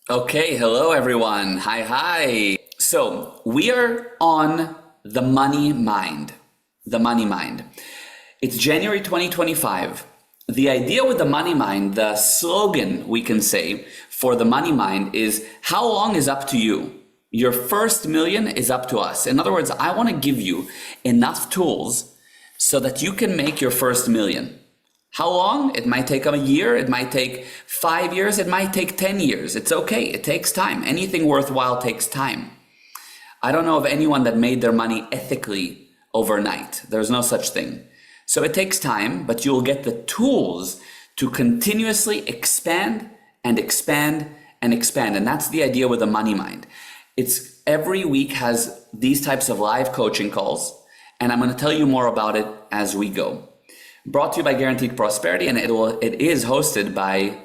Okay, hello everyone. Hi, hi. So we are on the money mind. The money mind. It's January 2025. The idea with the money mind, the slogan we can say for the money mind is how long is up to you? Your first million is up to us. In other words, I want to give you enough tools so that you can make your first million. How long? It might take a year, it might take 5 years, it might take 10 years. It's okay, it takes time. Anything worthwhile takes time. I don't know of anyone that made their money ethically overnight. There's no such thing. So it takes time, but you'll get the tools to continuously expand and expand and expand. And that's the idea with the money mind. It's every week has these types of live coaching calls, and I'm going to tell you more about it as we go. Brought to you by Guaranteed Prosperity, and it is hosted by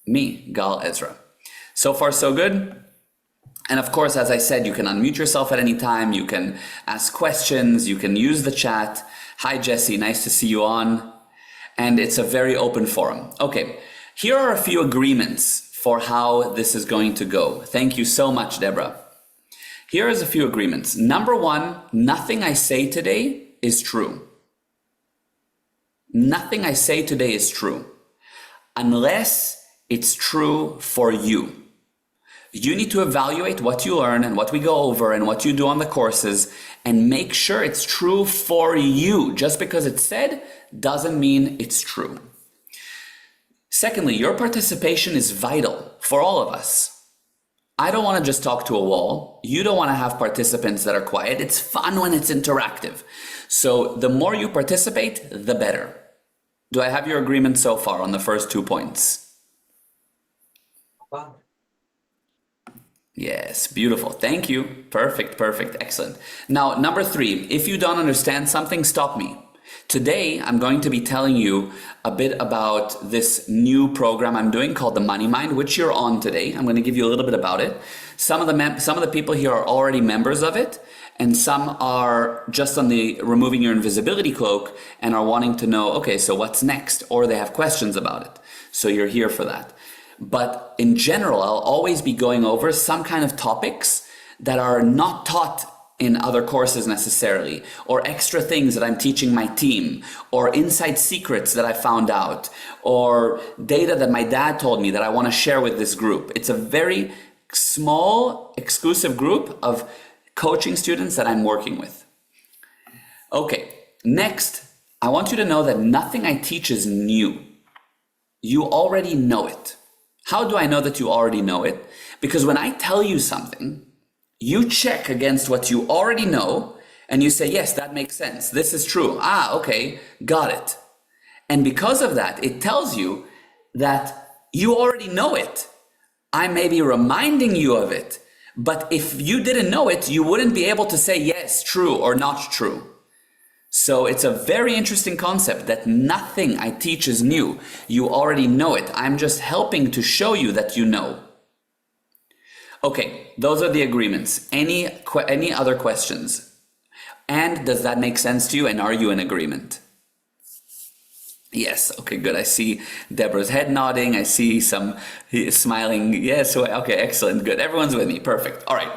me, Gal Ezra. So far, so good. And of course, as I said, you can unmute yourself at any time. You can ask questions. You can use the chat. Hi, Jesse. Nice to see you on. And it's a very open forum. Okay, here are a few agreements for how this is going to go. Thank you so much, Deborah. Here is a few agreements. Number one, nothing I say today is true. Nothing I say today is true unless it's true for you. You need to evaluate what you learn and what we go over and what you do on the courses and make sure it's true for you. Just because it's said doesn't mean it's true. Secondly, your participation is vital for all of us. I don't want to just talk to a wall. You don't want to have participants that are quiet. It's fun when it's interactive. So the more you participate, the better. Do I have your agreement so far on the first 2 points? Wow. Yes, beautiful. Thank you. Perfect, perfect, excellent. Now, number three, if you don't understand something, stop me. Today, I'm going to be telling you a bit about this new program I'm doing called the Money Mind, which you're on today. I'm going to give you a little bit about it. Some of the people here are already members of it, and some are just on the removing your invisibility cloak and are wanting to know, okay, so what's next? Or they have questions about it. So you're here for that. But in general, I'll always be going over some kind of topics that are not taught in other courses necessarily, or extra things that I'm teaching my team, or inside secrets that I found out, or data that my dad told me that I want to share with this group. It's a very small, exclusive group of coaching students that I'm working with. Okay, next, I want you to know that nothing I teach is new. You already know it. How do I know that you already know it? Because when I tell you something, you check against what you already know and you say, yes, that makes sense. This is true. Ah, okay, got it. And because of that, it tells you that you already know it. I may be reminding you of it, but if you didn't know it, you wouldn't be able to say yes, true or not true. So it's a very interesting concept that nothing I teach is new. You already know it. I'm just helping to show you that you know. Okay, those are the agreements. Any other questions? And does that make sense to you? And are you in agreement? Yes, okay, good. I see Deborah's head nodding. I see some smiling. Yes, okay, excellent, good. Everyone's with me, perfect. All right,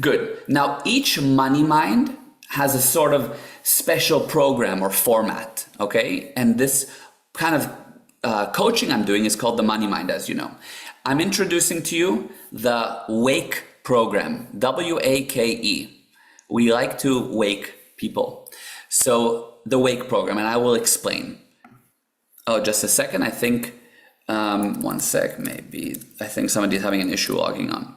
good. Now, each money mind has a sort of special program or format, okay? And this kind of coaching I'm doing is called the Money Mind, as you know. I'm introducing to you the Wake program, W-A-K-E. We like to wake people. So the Wake program, and I will explain. Oh, just a second. I think, one sec, maybe. I think somebody's having an issue logging on.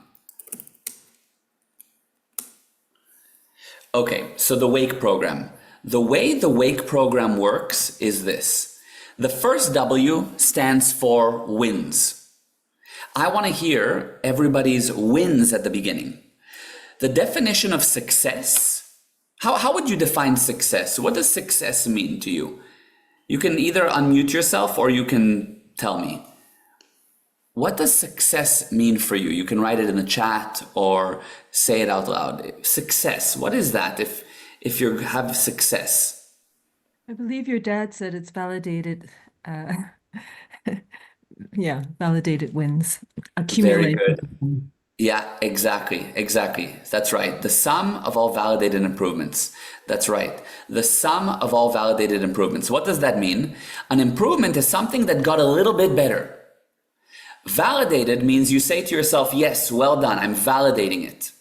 Okay, so the Wake program. The way the Wake program works is this. The first W stands for wins. I want to hear everybody's wins at the beginning. The definition of success, how would you define success? What does success mean to you? You can either unmute yourself or you can tell me. What does success mean for you? You can write it in the chat or say it out loud. Success, what is that if you have success? I believe your dad said it's validated uh, Yeah, validated wins, Very accumulate. good. Yeah, exactly. Exactly. That's right. The sum of all validated improvements. That's right. The sum of all validated improvements. What does that mean? An improvement is something that got a little bit better. Validated means you say to yourself, yes, well done, I'm validating it.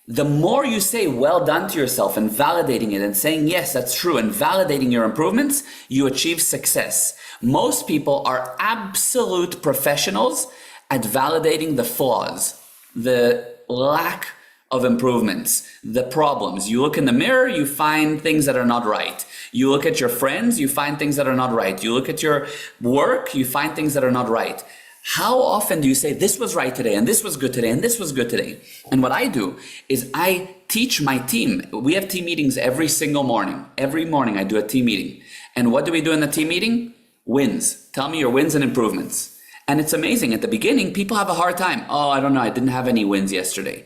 The more you say well done to yourself and validating it and saying, yes, that's true, and validating your improvements, you achieve success. Most people are absolute professionals at validating the flaws, the lack of improvements, the problems. You look in the mirror, you find things that are not right. You look at your friends, you find things that are not right. You look at your work, you find things that are not right. How often do you say, this was right today, and this was good today, and this was good today? And what I do is I teach my team. We have team meetings every single morning. Every morning I do a team meeting. And what do we do in the team meeting? Wins. Tell me your wins and improvements. And it's amazing. At the beginning, people have a hard time. Oh, I don't know. I didn't have any wins yesterday.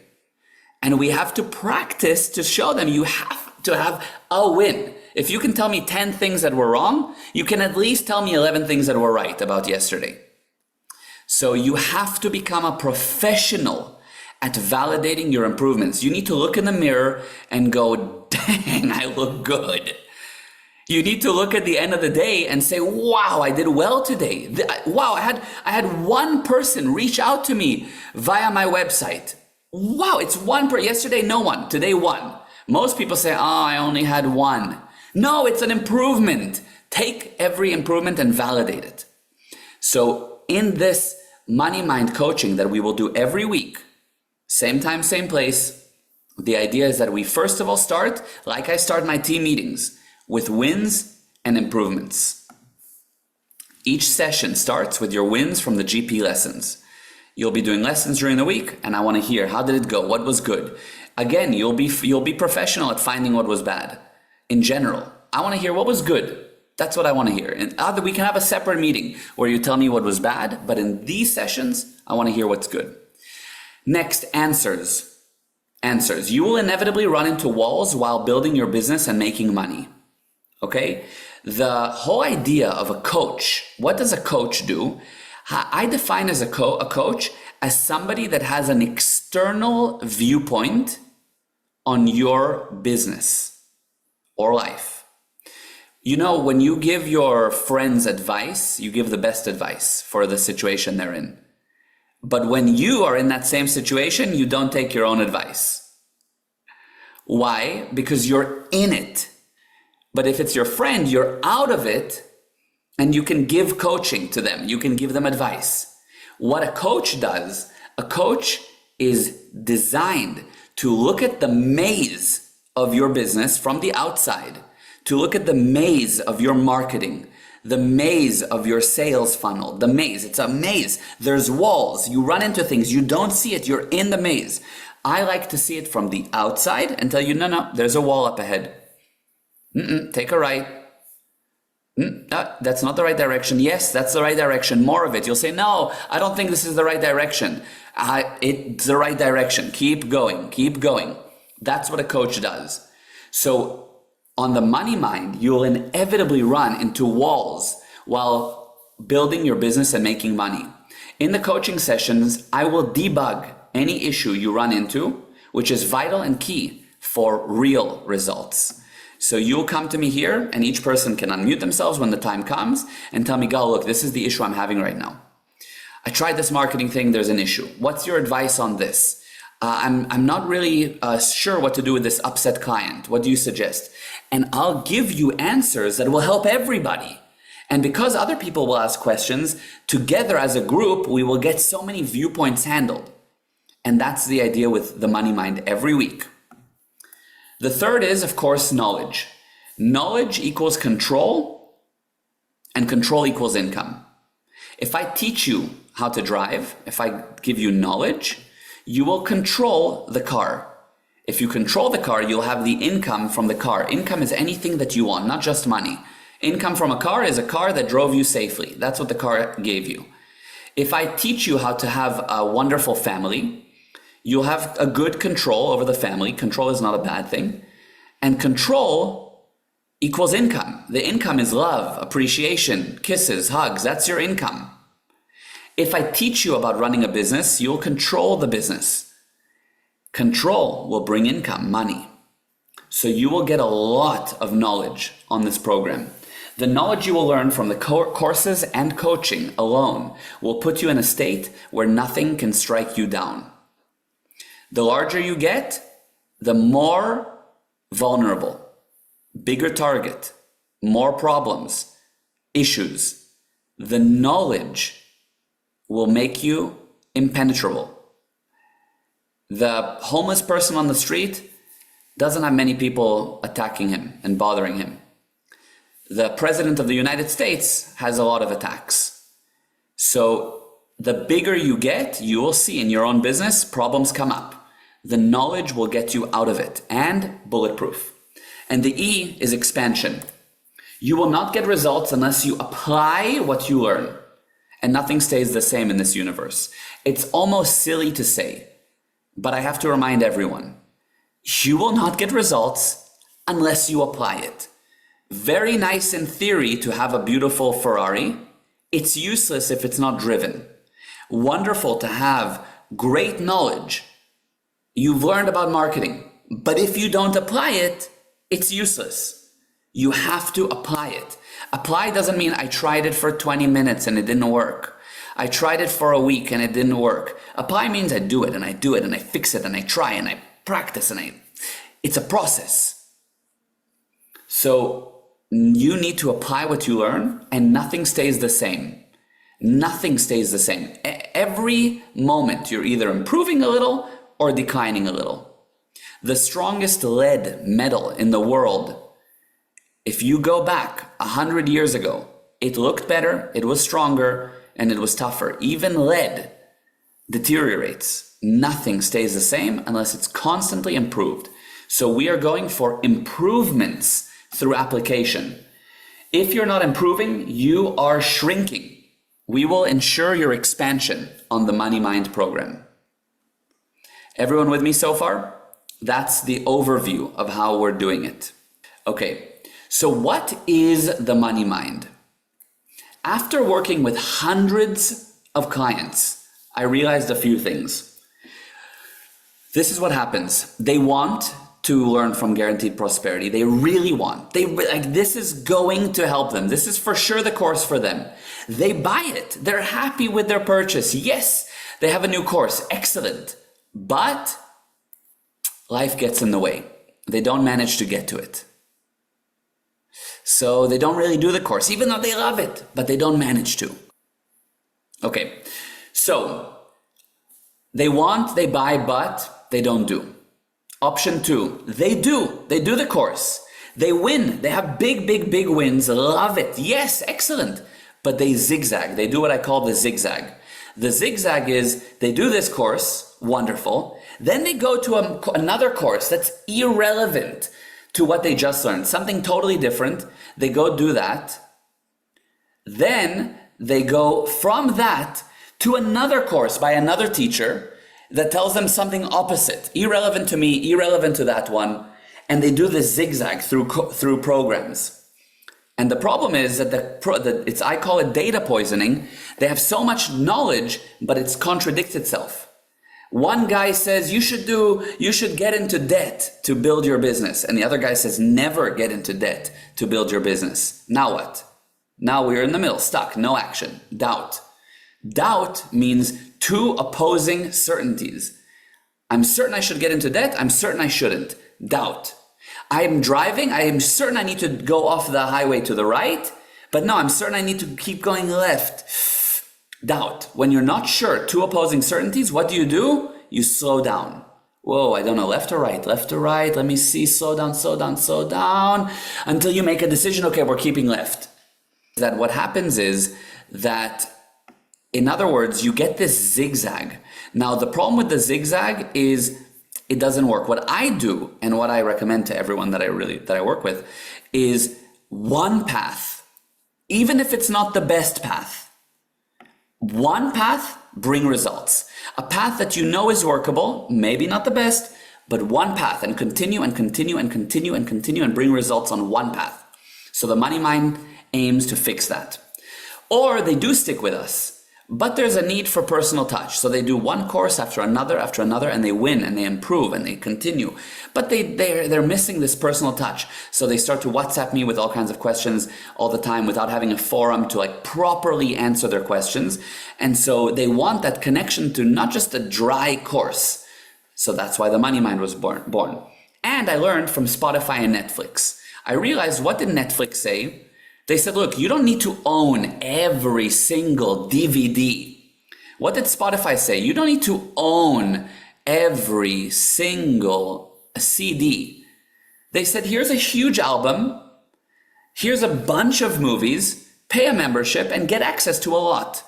And we have to practice to show them you have to have a win. If you can tell me 10 things that were wrong, you can at least tell me 11 things that were right about yesterday. So you have to become a professional at validating your improvements. You need to look in the mirror and go, dang, I look good. You need to look at the end of the day and say, wow, I did well today. Wow, I had one person reach out to me via my website. Wow, it's one per yesterday, no one. Today, one. Most people say, oh, I only had one. No, it's an improvement. Take every improvement and validate it. So in this money mind coaching that we will do every week, same time, same place, the idea is that we first of all start, like I start my team meetings, with wins and improvements. Each session starts with your wins from the GP lessons. You'll be doing lessons during the week, and I want to hear, how did it go? What was good? Again, you'll be professional at finding what was bad. In general, I want to hear what was good. That's what I want to hear. And we can have a separate meeting where you tell me what was bad, but in these sessions, I want to hear what's good. Next, answers. Answers. You will inevitably run into walls while building your business and making money. Okay? The whole idea of a coach, what does a coach do? I define as a coach as somebody that has an external viewpoint on your business or life. You know, when you give your friends advice, you give the best advice for the situation they're in. But when you are in that same situation, you don't take your own advice. Why? Because you're in it. But if it's your friend, you're out of it, and you can give coaching to them. You can give them advice. What a coach does, a coach is designed to look at the maze of your business from the outside, to look at the maze of your marketing, the maze of your sales funnel, the maze. It's a maze. There's walls. You run into things. You don't see it. You're in the maze. I like to see it from the outside and tell you, no, there's a wall up ahead. Take a right. That's not the right direction. Yes, that's the right direction. More of it. You'll say, no, I don't think this is the right direction. It's the right direction. Keep going. Keep going. That's what a coach does. So on the money mind, you'll inevitably run into walls while building your business and making money. In the coaching sessions, I will debug any issue you run into, which is vital and key for real results. So you'll come to me here, and each person can unmute themselves when the time comes and tell me, Gal, look, this is the issue I'm having right now. I tried this marketing thing, there's an issue. What's your advice on this? I'm not really sure what to do with this upset client. What do you suggest? And I'll give you answers that will help everybody. And because other people will ask questions, together as a group, we will get so many viewpoints handled. And that's the idea with the Money Mind every week. The third is, of course, knowledge. Knowledge equals control, and control equals income. If I teach you how to drive, if I give you knowledge, you will control the car. If you control the car, you'll have the income from the car. Income is anything that you want, not just money. Income from a car is a car that drove you safely. That's what the car gave you. If I teach you how to have a wonderful family, you'll have a good control over the family. Control is not a bad thing. And control equals income. The income is love, appreciation, kisses, hugs. That's your income. If I teach you about running a business, you'll control the business. Control will bring income, money. So you will get a lot of knowledge on this program. The knowledge you will learn from the courses and coaching alone will put you in a state where nothing can strike you down. The larger you get, the more vulnerable, bigger target, more problems, issues. The knowledge will make you impenetrable. The homeless person on the street doesn't have many people attacking him and bothering him. The President of the United States has a lot of attacks. So the bigger you get, you will see in your own business, problems come up. The knowledge will get you out of it, and bulletproof. And the E is expansion. You will not get results unless you apply what you learn. And nothing stays the same in this universe. It's almost silly to say, but I have to remind everyone, you will not get results unless you apply it. Very nice in theory to have a beautiful Ferrari. It's useless if it's not driven. Wonderful to have great knowledge. You've learned about marketing, but if you don't apply it, it's useless. You have to apply it. Apply doesn't mean I tried it for 20 minutes and it didn't work. I tried it for a week and it didn't work. Apply means I do it and I do it and I fix it and I try and I practice and it's a process. So you need to apply what you learn, and nothing stays the same. Nothing stays the same. Every moment you're either improving a little or declining a little. The strongest lead metal in the world, if you go back 100 years ago, it looked better, it was stronger, and it was tougher. Even lead deteriorates. Nothing stays the same unless it's constantly improved. So we are going for improvements through application. If you're not improving, you are shrinking. We will ensure your expansion on the Money Mind program. Everyone with me so far? That's the overview of how we're doing it. Okay, so what is the Money Mind? After working with hundreds of clients, I realized a few things. This is what happens. They want to learn from Guaranteed Prosperity. They really want. This is going to help them. This is for sure the course for them. They buy it. They're happy with their purchase. Yes, they have a new course. Excellent. But life gets in the way. They don't manage to get to it. So they don't really do the course, even though they love it, but they don't manage to. Okay, so they want, they buy, but they don't do. Option 2, they do the course. They win, they have big wins, love it. Yes, excellent. But they zigzag, they do what I call the zigzag. The zigzag is, they do this course, wonderful. Then they go to another course that's irrelevant to what they just learned, something totally different. They go do that. Then they go from that to another course by another teacher that tells them something opposite, irrelevant to me, irrelevant to that one, and they do this zigzag through programs. And the problem is that I call it data poisoning. They have so much knowledge, but it contradicts itself. One guy says you should get into debt to build your business, and the other guy says never get into debt to build your business. Now what? Now we're in the middle, stuck, no action, doubt. Doubt means two opposing certainties. I'm certain I should get into debt, I'm certain I shouldn't. Doubt. I am driving, I am certain I need to go off the highway to the right, but no, I'm certain I need to keep going left. Doubt. When you're not sure, two opposing certainties, what do? You slow down. Whoa, I don't know, left or right, let me see, slow down, until you make a decision, okay, we're keeping left. That what happens is that, in other words, you get this zigzag. Now, the problem with the zigzag is it doesn't work. What I do, and what I recommend to everyone that I work with, is one path, even if it's not the best path. One path, bring results. A path that you know is workable, maybe not the best, but one path, and continue and bring results on one path. So the Money Mind aims to fix that. Or they do stick with us, But there's a need for personal touch. So they do one course after another, and they win and they improve and they continue. But they're missing this personal touch. So they start to WhatsApp me with all kinds of questions all the time without having a forum to like properly answer their questions. And so they want that connection to not just a dry course. So that's why the Money Mind was born. And I learned from Spotify and Netflix. I realized, what did Netflix say? They said, look, you don't need to own every single DVD. What did Spotify say? You don't need to own every single CD. They said, here's a huge album. Here's a bunch of movies. Pay a membership and get access to a lot.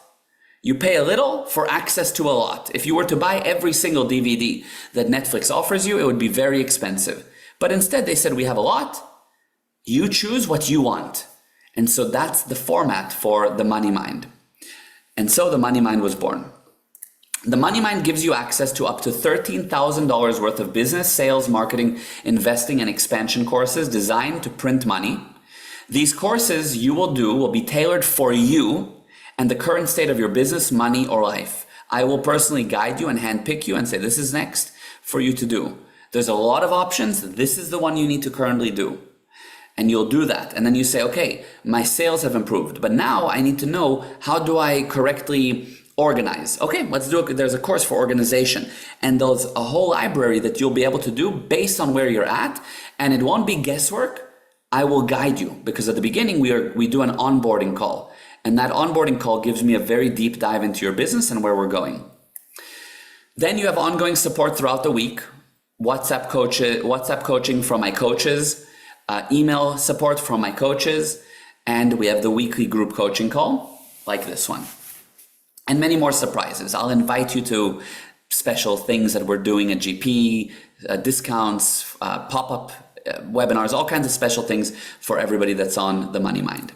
You pay a little for access to a lot. If you were to buy every single DVD that Netflix offers you, it would be very expensive. But instead, they said, we have a lot. You choose what you want. And so that's the format for the Money Mind. And so the Money Mind was born. The Money Mind gives you access to up to $13,000 worth of business, sales, marketing, investing, and expansion courses designed to print money. These courses you will be tailored for you and the current state of your business, money, or life. I will personally guide you and handpick you and say, this is next for you to do. There's a lot of options. This is the one you need to currently do. And you'll do that. And then you say, okay, my sales have improved, but now I need to know, how do I correctly organize? Okay, let's do it. There's a course for organization, and there's a whole library that you'll be able to do based on where you're at. And it won't be guesswork. I will guide you, because at the beginning we do an onboarding call, and that onboarding call gives me a very deep dive into your business and where we're going. Then you have ongoing support throughout the week, WhatsApp coaching from my coaches, email support from my coaches, and we have the weekly group coaching call like this one, and many more surprises. I'll invite you to special things that we're doing at GP, discounts, pop-up webinars, all kinds of special things for everybody that's on the Money Mind.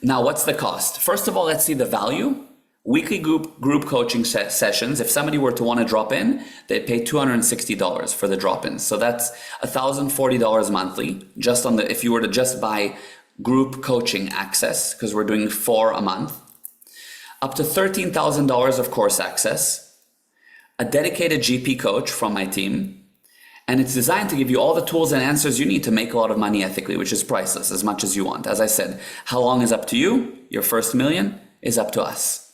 Now, what's the cost? First of all, let's see the value. Weekly group coaching sessions, if somebody were to want to drop in, they'd pay $260 for the drop-ins. So that's $1,040 monthly, just on if you were to just buy group coaching access, because we're doing 4 a month. Up to $13,000 of course access, a dedicated GP coach from my team, and it's designed to give you all the tools and answers you need to make a lot of money ethically, which is priceless, as much as you want. As I said, how long is up to you? Your first million is up to us.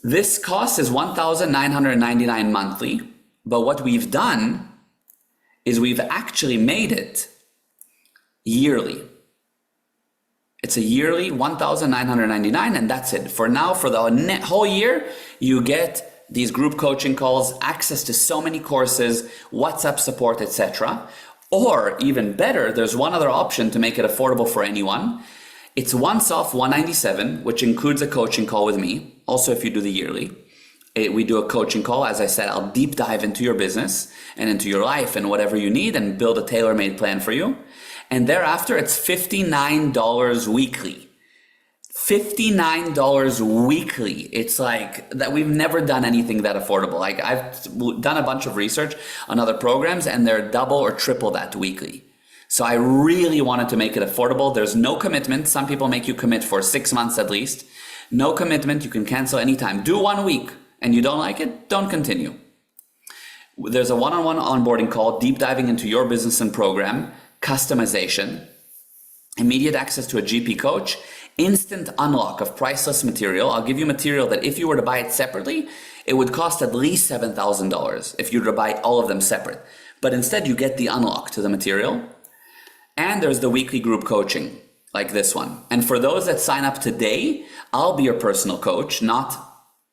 This cost is $1,999 monthly, but what we've done is we've actually made it yearly. It's a yearly $1,999, and that's it. For now, for the whole year, you get these group coaching calls, access to so many courses, WhatsApp support, etc. Or even better, there's one other option to make it affordable for anyone. It's once off $197, which includes a coaching call with me. Also, if you do the yearly, we do a coaching call. As I said, I'll deep dive into your business and into your life and whatever you need and build a tailor-made plan for you. And thereafter, it's $59 weekly. $59 weekly. It's like that. We've never done anything that affordable. Like, I've done a bunch of research on other programs, and they're double or triple that weekly. So I really wanted to make it affordable. There's no commitment. Some people make you commit for 6 months at least. No commitment. You can cancel anytime. Do 1 week and you don't like it, don't continue. There's a one-on-one onboarding call, deep diving into your business and program, customization, immediate access to a GP coach, instant unlock of priceless material. I'll give you material that if you were to buy it separately, it would cost at least $7,000 if you were to buy all of them separate. But instead you get the unlock to the material. And there's the weekly group coaching, like this one. And for those that sign up today, I'll be your personal coach, not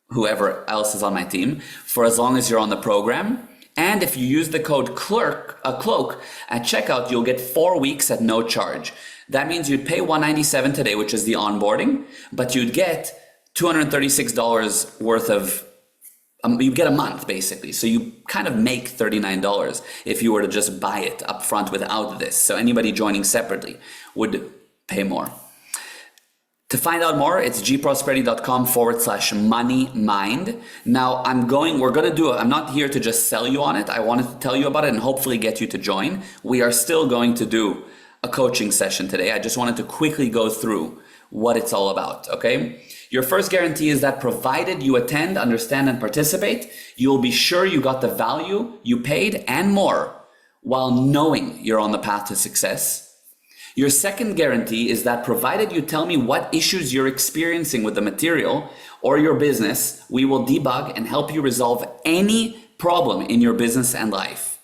whoever else is on my team, for as long as you're on the program. And if you use the code CLOAK at checkout, you'll get 4 weeks at no charge. That means you'd pay $197 today, which is the onboarding, but you'd get $236 worth of you get a month basically. So you kind of make $39 if you were to just buy it up front without this. So anybody joining separately would pay more. To find out more, it's gprosperity.com/moneymind. Now I'm not here to just sell you on it. I wanted to tell you about it and hopefully get you to join. We are still going to do a coaching session today. I just wanted to quickly go through what it's all about, okay? Your first guarantee is that provided you attend, understand, and participate, you will be sure you got the value you paid and more while knowing you're on the path to success. Your second guarantee is that provided you tell me what issues you're experiencing with the material or your business, we will debug and help you resolve any problem in your business and life.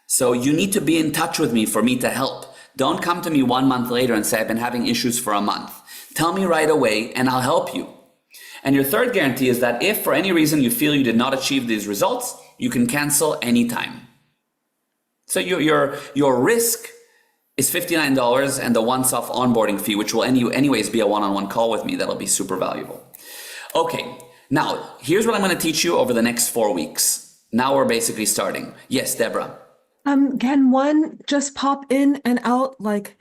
So you need to be in touch with me for me to help. Don't come to me 1 month later and say, I've been having issues for a month. Tell me right away and I'll help you. And your third guarantee is that if for any reason you feel you did not achieve these results, you can cancel anytime. So your risk is $59 and the once-off onboarding fee, which will anyways be a one-on-one call with me. That'll be super valuable. Okay, now here's what I'm going to teach you over the next 4 weeks. Now we're basically starting. Yes, Deborah. Can one just pop in and out? Like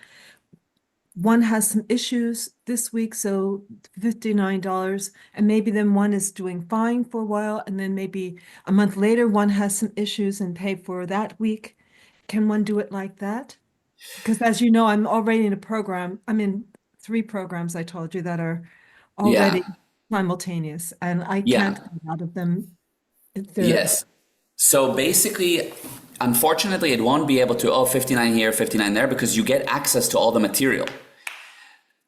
one has some issues this week, so $59, and maybe then one is doing fine for a while, and then maybe a month later one has some issues and pay for that week. Can one do it like that? Because as you know, I'm already in a program. I'm in 3 programs I told you that are already simultaneous, and I can't get out of them. Yes. So basically, unfortunately, it won't be able to, 59 here, 59 there, because you get access to all the material.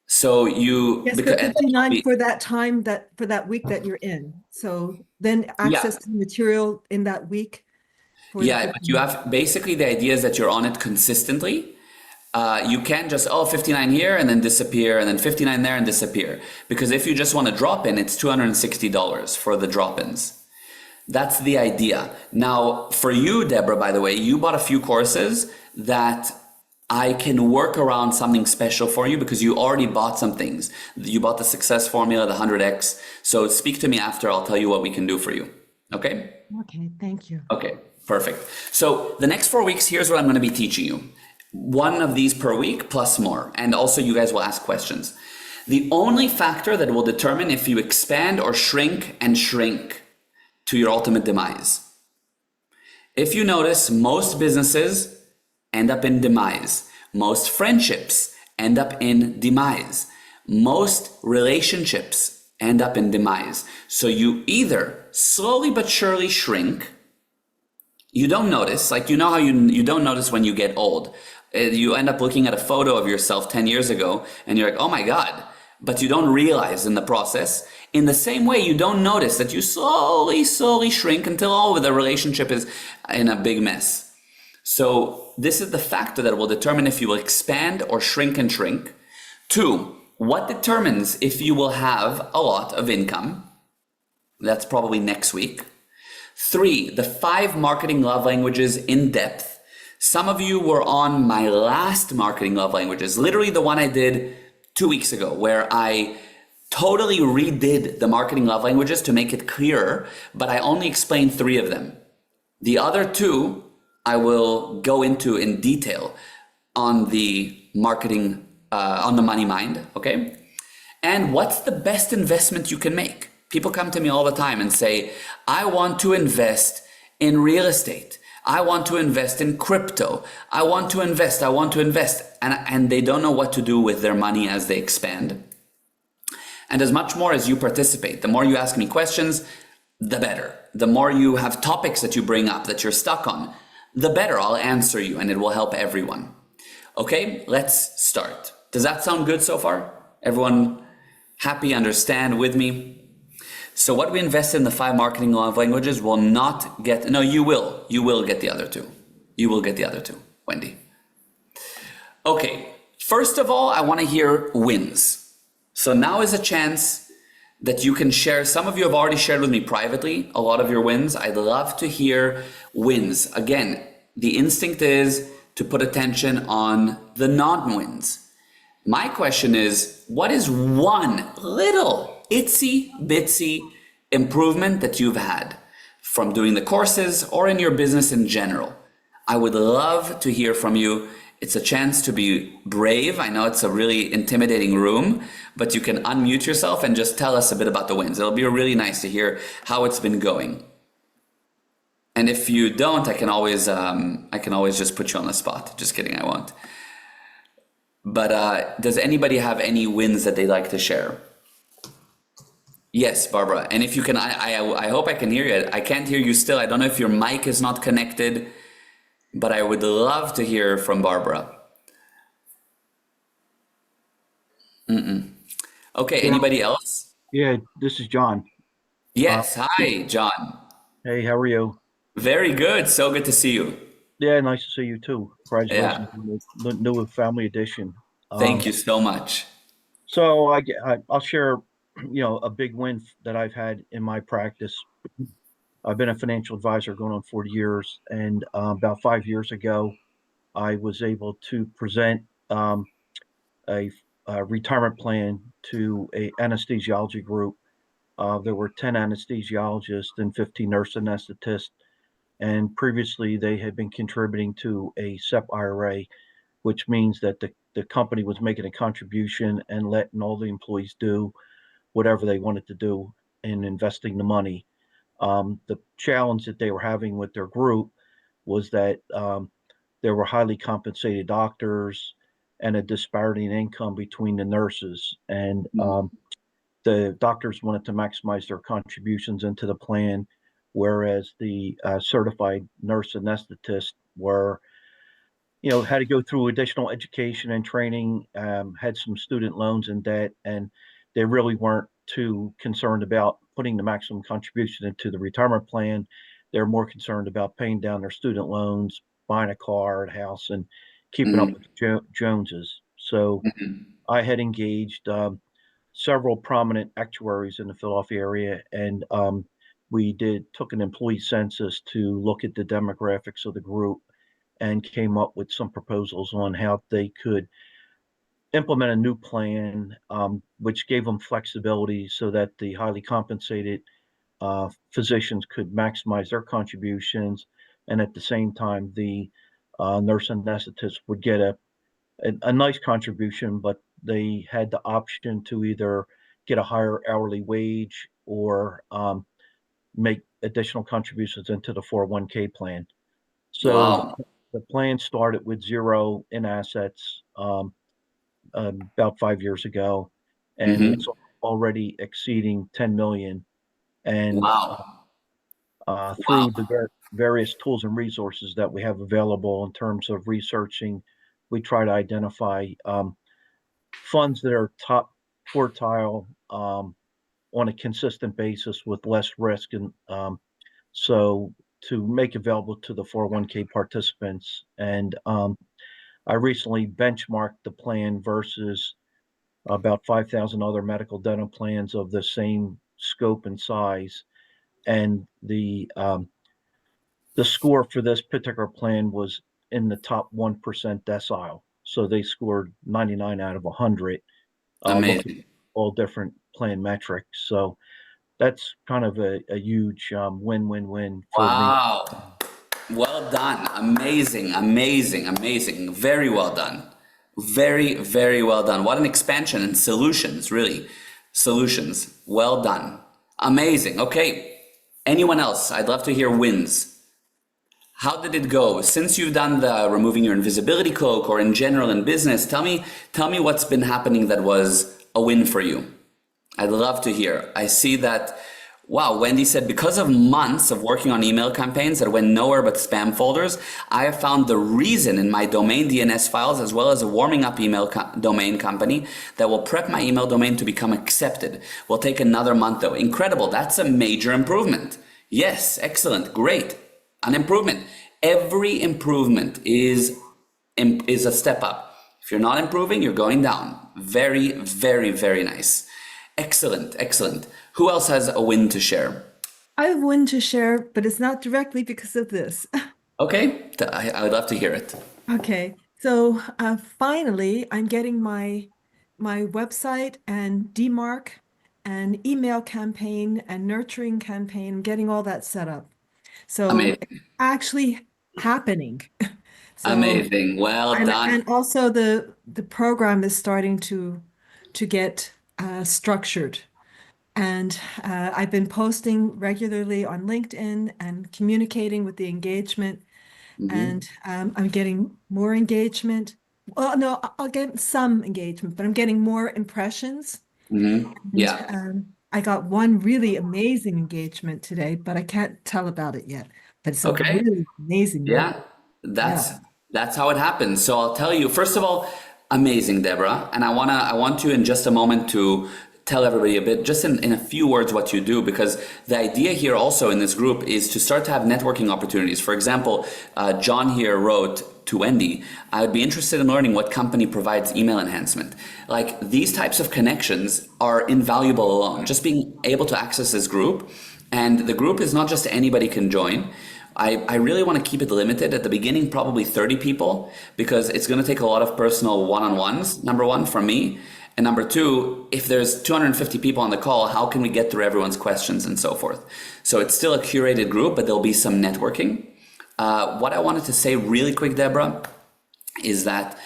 So you... Yes, but 59 for that time, for that week that you're in. So then access to the material in that week. But you have, basically the idea is that you're on it consistently. You can't just, 59 here and then disappear, and then 59 there and disappear. Because if you just want to drop in, it's $260 for the drop-ins. That's the idea. Now, for you, Deborah, by the way, you bought a few courses that I can work around something special for you because you already bought some things. You bought the success formula, the 100X. So speak to me after, I'll tell you what we can do for you. Okay? Okay, thank you. Okay, perfect. So the next 4 weeks, here's what I'm going to be teaching you. 1 of these per week plus more. And also you guys will ask questions. The only factor that will determine if you expand or shrink to your ultimate demise. If you notice, most businesses end up in demise. Most friendships end up in demise. Most relationships end up in demise. So you either slowly but surely shrink. You don't notice, like you know how you don't notice when you get old. You end up looking at a photo of yourself 10 years ago and you're like, oh my God, but you don't realize in the process. In the same way, you don't notice that you slowly shrink until the relationship is in a big mess. So this is the factor that will determine if you will expand or shrink. 2, what determines if you will have a lot of income? That's probably next week. 3, the 5 marketing love languages in depth. Some of you were on my last marketing love languages, literally the one I did 2 weeks ago, where I totally redid the marketing love languages to make it clearer, but I only explained 3 of them. The other 2, I will go into in detail on the marketing, on the money mind, okay? And what's the best investment you can make? People come to me all the time and say, I want to invest in real estate. I want to invest in crypto. I want to invest. And they don't know what to do with their money as they expand. And as much more as you participate, the more you ask me questions, the better. The more you have topics that you bring up that you're stuck on, the better I'll answer you and it will help everyone. Okay, let's start. Does that sound good so far? Everyone happy, understand with me? So what we invest in the 5 marketing love languages will not get, no, you will get the other 2. You will get the other 2, Wendy. Okay, first of all, I want to hear wins. So now is a chance that you can share. Some of you have already shared with me privately a lot of your wins. I'd love to hear wins. Again, the instinct is to put attention on the non-wins. My question is, what is one little itsy bitsy improvement that you've had from doing the courses or in your business in general? I would love to hear from you. It's a chance to be brave. I know it's a really intimidating room, but you can unmute yourself and just tell us a bit about the wins. It'll be really nice to hear how it's been going. And if you don't, I can always just put you on the spot. Just kidding, I won't. But does anybody have any wins that they'd like to share? Yes, Barbara. And if you can, I hope I can hear you. I can't hear you still. I don't know if your mic is not connected, but I would love to hear from Barbara. Okay, Yeah, anybody else? yeah, this is John. Uh, Yes, hi, John. hey, how are you? Very good. So good to see you. Yeah, nice to see you too. Yeah, Congratulations on the new family edition. thank you so much. So I'll share, a big win that I've had in my practice. I've been a financial advisor going on 40 years, and about 5 years ago, I was able to present a, a retirement plan to a anesthesiology group. There were 10 anesthesiologists and 15 nurse anesthetists. And previously, they had been contributing to a SEP IRA, which means that the company was making a contribution and letting all the employees do whatever they wanted to do in investing the money. The challenge that they were having with their group was that there were highly compensated doctors and a disparity in income between the nurses. And the doctors wanted to maximize their contributions into the plan, whereas the certified nurse anesthetists were, had to go through additional education and training, had some student loans and debt, and they really weren't too concerned about putting the maximum contribution into the retirement plan. They're more concerned about paying down their student loans, buying a car, a house, and keeping up Mhm, with the Joneses. So mhm, I had engaged several prominent actuaries in the Philadelphia area, and we took an employee census to look at the demographics of the group and came up with some proposals on how they could implement a new plan, which gave them flexibility so that the highly compensated physicians could maximize their contributions, and at the same time, the nurse anesthetists would get a nice contribution, but they had the option to either get a higher hourly wage or make additional contributions into the 401k plan. So wow. the plan started with zero in assets about 5 years ago, and it's hmm already exceeding 10 million. And Wow. Wow. through the various tools and resources that we have available in terms of researching, we try to identify funds that are top quartile on a consistent basis with less risk. And so to make available to the 401k participants. And I recently benchmarked the plan versus about 5,000 other medical dental plans of the same scope and size. And the score for this particular plan was in the top 1% decile. So they scored 99 out of 100, looking Amazing. at all different plan metrics. So that's kind of a huge win-win-win for me. Wow. Well done. Amazing, amazing, amazing. Very well done. Very, very well done. What an expansion and solutions, really. Solutions. Well done. Amazing. Okay. Anyone else? I'd love to hear wins. How did it go? Since you've done the removing your invisibility cloak or in general in business, tell me what's been happening that was a win for you. I'd love to hear. I see that, wow, Wendy said, because of months of working on email campaigns that went nowhere but spam folders, I have found the reason in my domain DNS files as well as a warming up email domain company that will prep my email domain to become accepted. Will take another month though. Incredible. That's a major improvement. Yes, excellent, great. An improvement. Every improvement is a step up. If you're not improving, you're going down. Very, very, very nice. Excellent, excellent. Who else has a win to share? I have one to share, but it's not directly because of this. Okay, I would love to hear it. Okay, so finally, I'm getting my website and DMARC and email campaign and nurturing campaign. I'm getting all that set up. So it's Amazing, actually happening. So amazing. Well done. and also the program is starting to get structured. And I've been posting regularly on LinkedIn and communicating with the engagement, hmm and I'm getting more engagement. Well, no, I'll get some engagement, but I'm getting more impressions. And Yeah. I got one really amazing engagement today, but I can't tell about it yet. But it's a Okay. really amazing one. Yeah, Yeah. that's how it happens. So I'll tell you, first of all, amazing, Deborah. And I want you in just a moment to tell everybody a bit, just in a few words, what you do, because the idea here also in this group is to start to have networking opportunities. For example, John here wrote to Wendy, I would be interested in learning what company provides email enhancement. Like, these types of connections are invaluable alone. Just being able to access this group, and the group is not just anybody can join. I really want to keep it limited at the beginning, probably 30 people, because it's going to take a lot of personal one-on-ones, number one, from me. And number two, if there's 250 people on the call, how can we get through everyone's questions and so forth? So it's still a curated group, but there'll be some networking. What I wanted to say really quick, Deborah, is that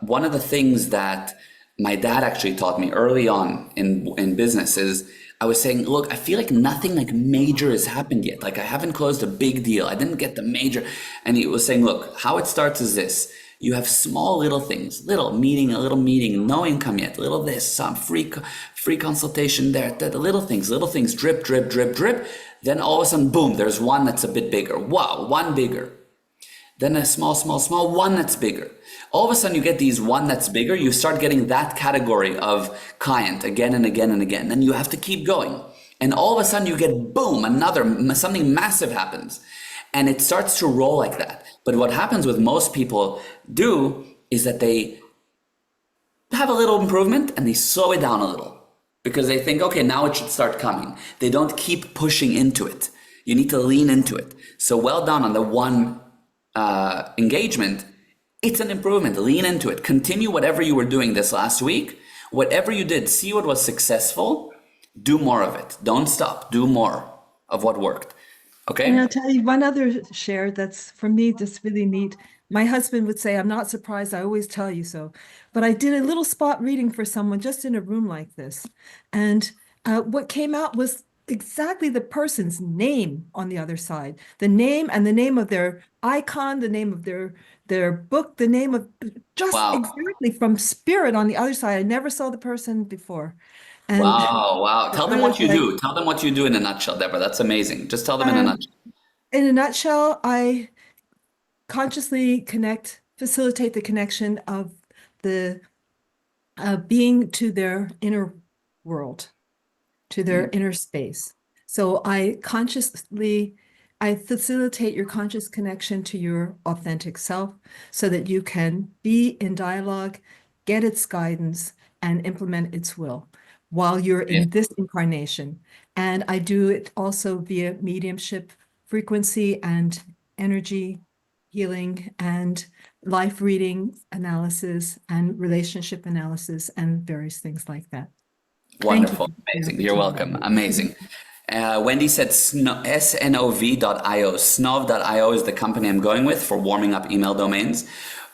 one of the things that my dad actually taught me early on in business is, I was saying, look, I feel like nothing like major has happened yet. Like, I haven't closed a big deal. I didn't get the major. And he was saying, look, how it starts is this. You have small little things, a little meeting, no income yet, little this, some free consultation there, the little things, drip, drip, drip, drip. Then all of a sudden, boom, there's one that's a bit bigger. Wow, one bigger. Then a small, one that's bigger. All of a sudden you get these one that's bigger, you start getting that category of client again and again and again. Then you have to keep going. And all of a sudden you get, boom, something massive happens. And it starts to roll like that. But what happens with most people do is that they have a little improvement and they slow it down a little because they think, okay, now it should start coming. They don't keep pushing into it. You need to lean into it. So well done on the one engagement. It's an improvement. Lean into it. Continue whatever you were doing this last week. Whatever you did, see what was successful. Do more of it. Don't stop. Do more of what worked. Okay? And I'll tell you one other share that's for me just really neat. My husband would say, I'm not surprised, I always tell you so. But I did a little spot reading for someone just in a room like this. And what came out was exactly the person's name on the other side. The name and the name of their icon, the name of their book, the name of just Wow. exactly from spirit on the other side. I never saw the person before. And Wow. Tell them I what was you like, do. Tell them what you do in a nutshell, Deborah. That's amazing. Just tell them in a nutshell. in a nutshell, I consciously facilitate the connection of the being to their inner world, to their inner space. So I facilitate your conscious connection to your authentic self so that you can be in dialogue, get its guidance, and implement its will while you're Yeah. in this incarnation. And I do it also via mediumship, frequency, and energy healing, and life reading analysis, and relationship analysis, and various things like that. Thank you Wonderful. for the Amazing. You're opportunity. welcome. Amazing. Wendy said snov.io. Snov.io is the company I'm going with for warming up email domains.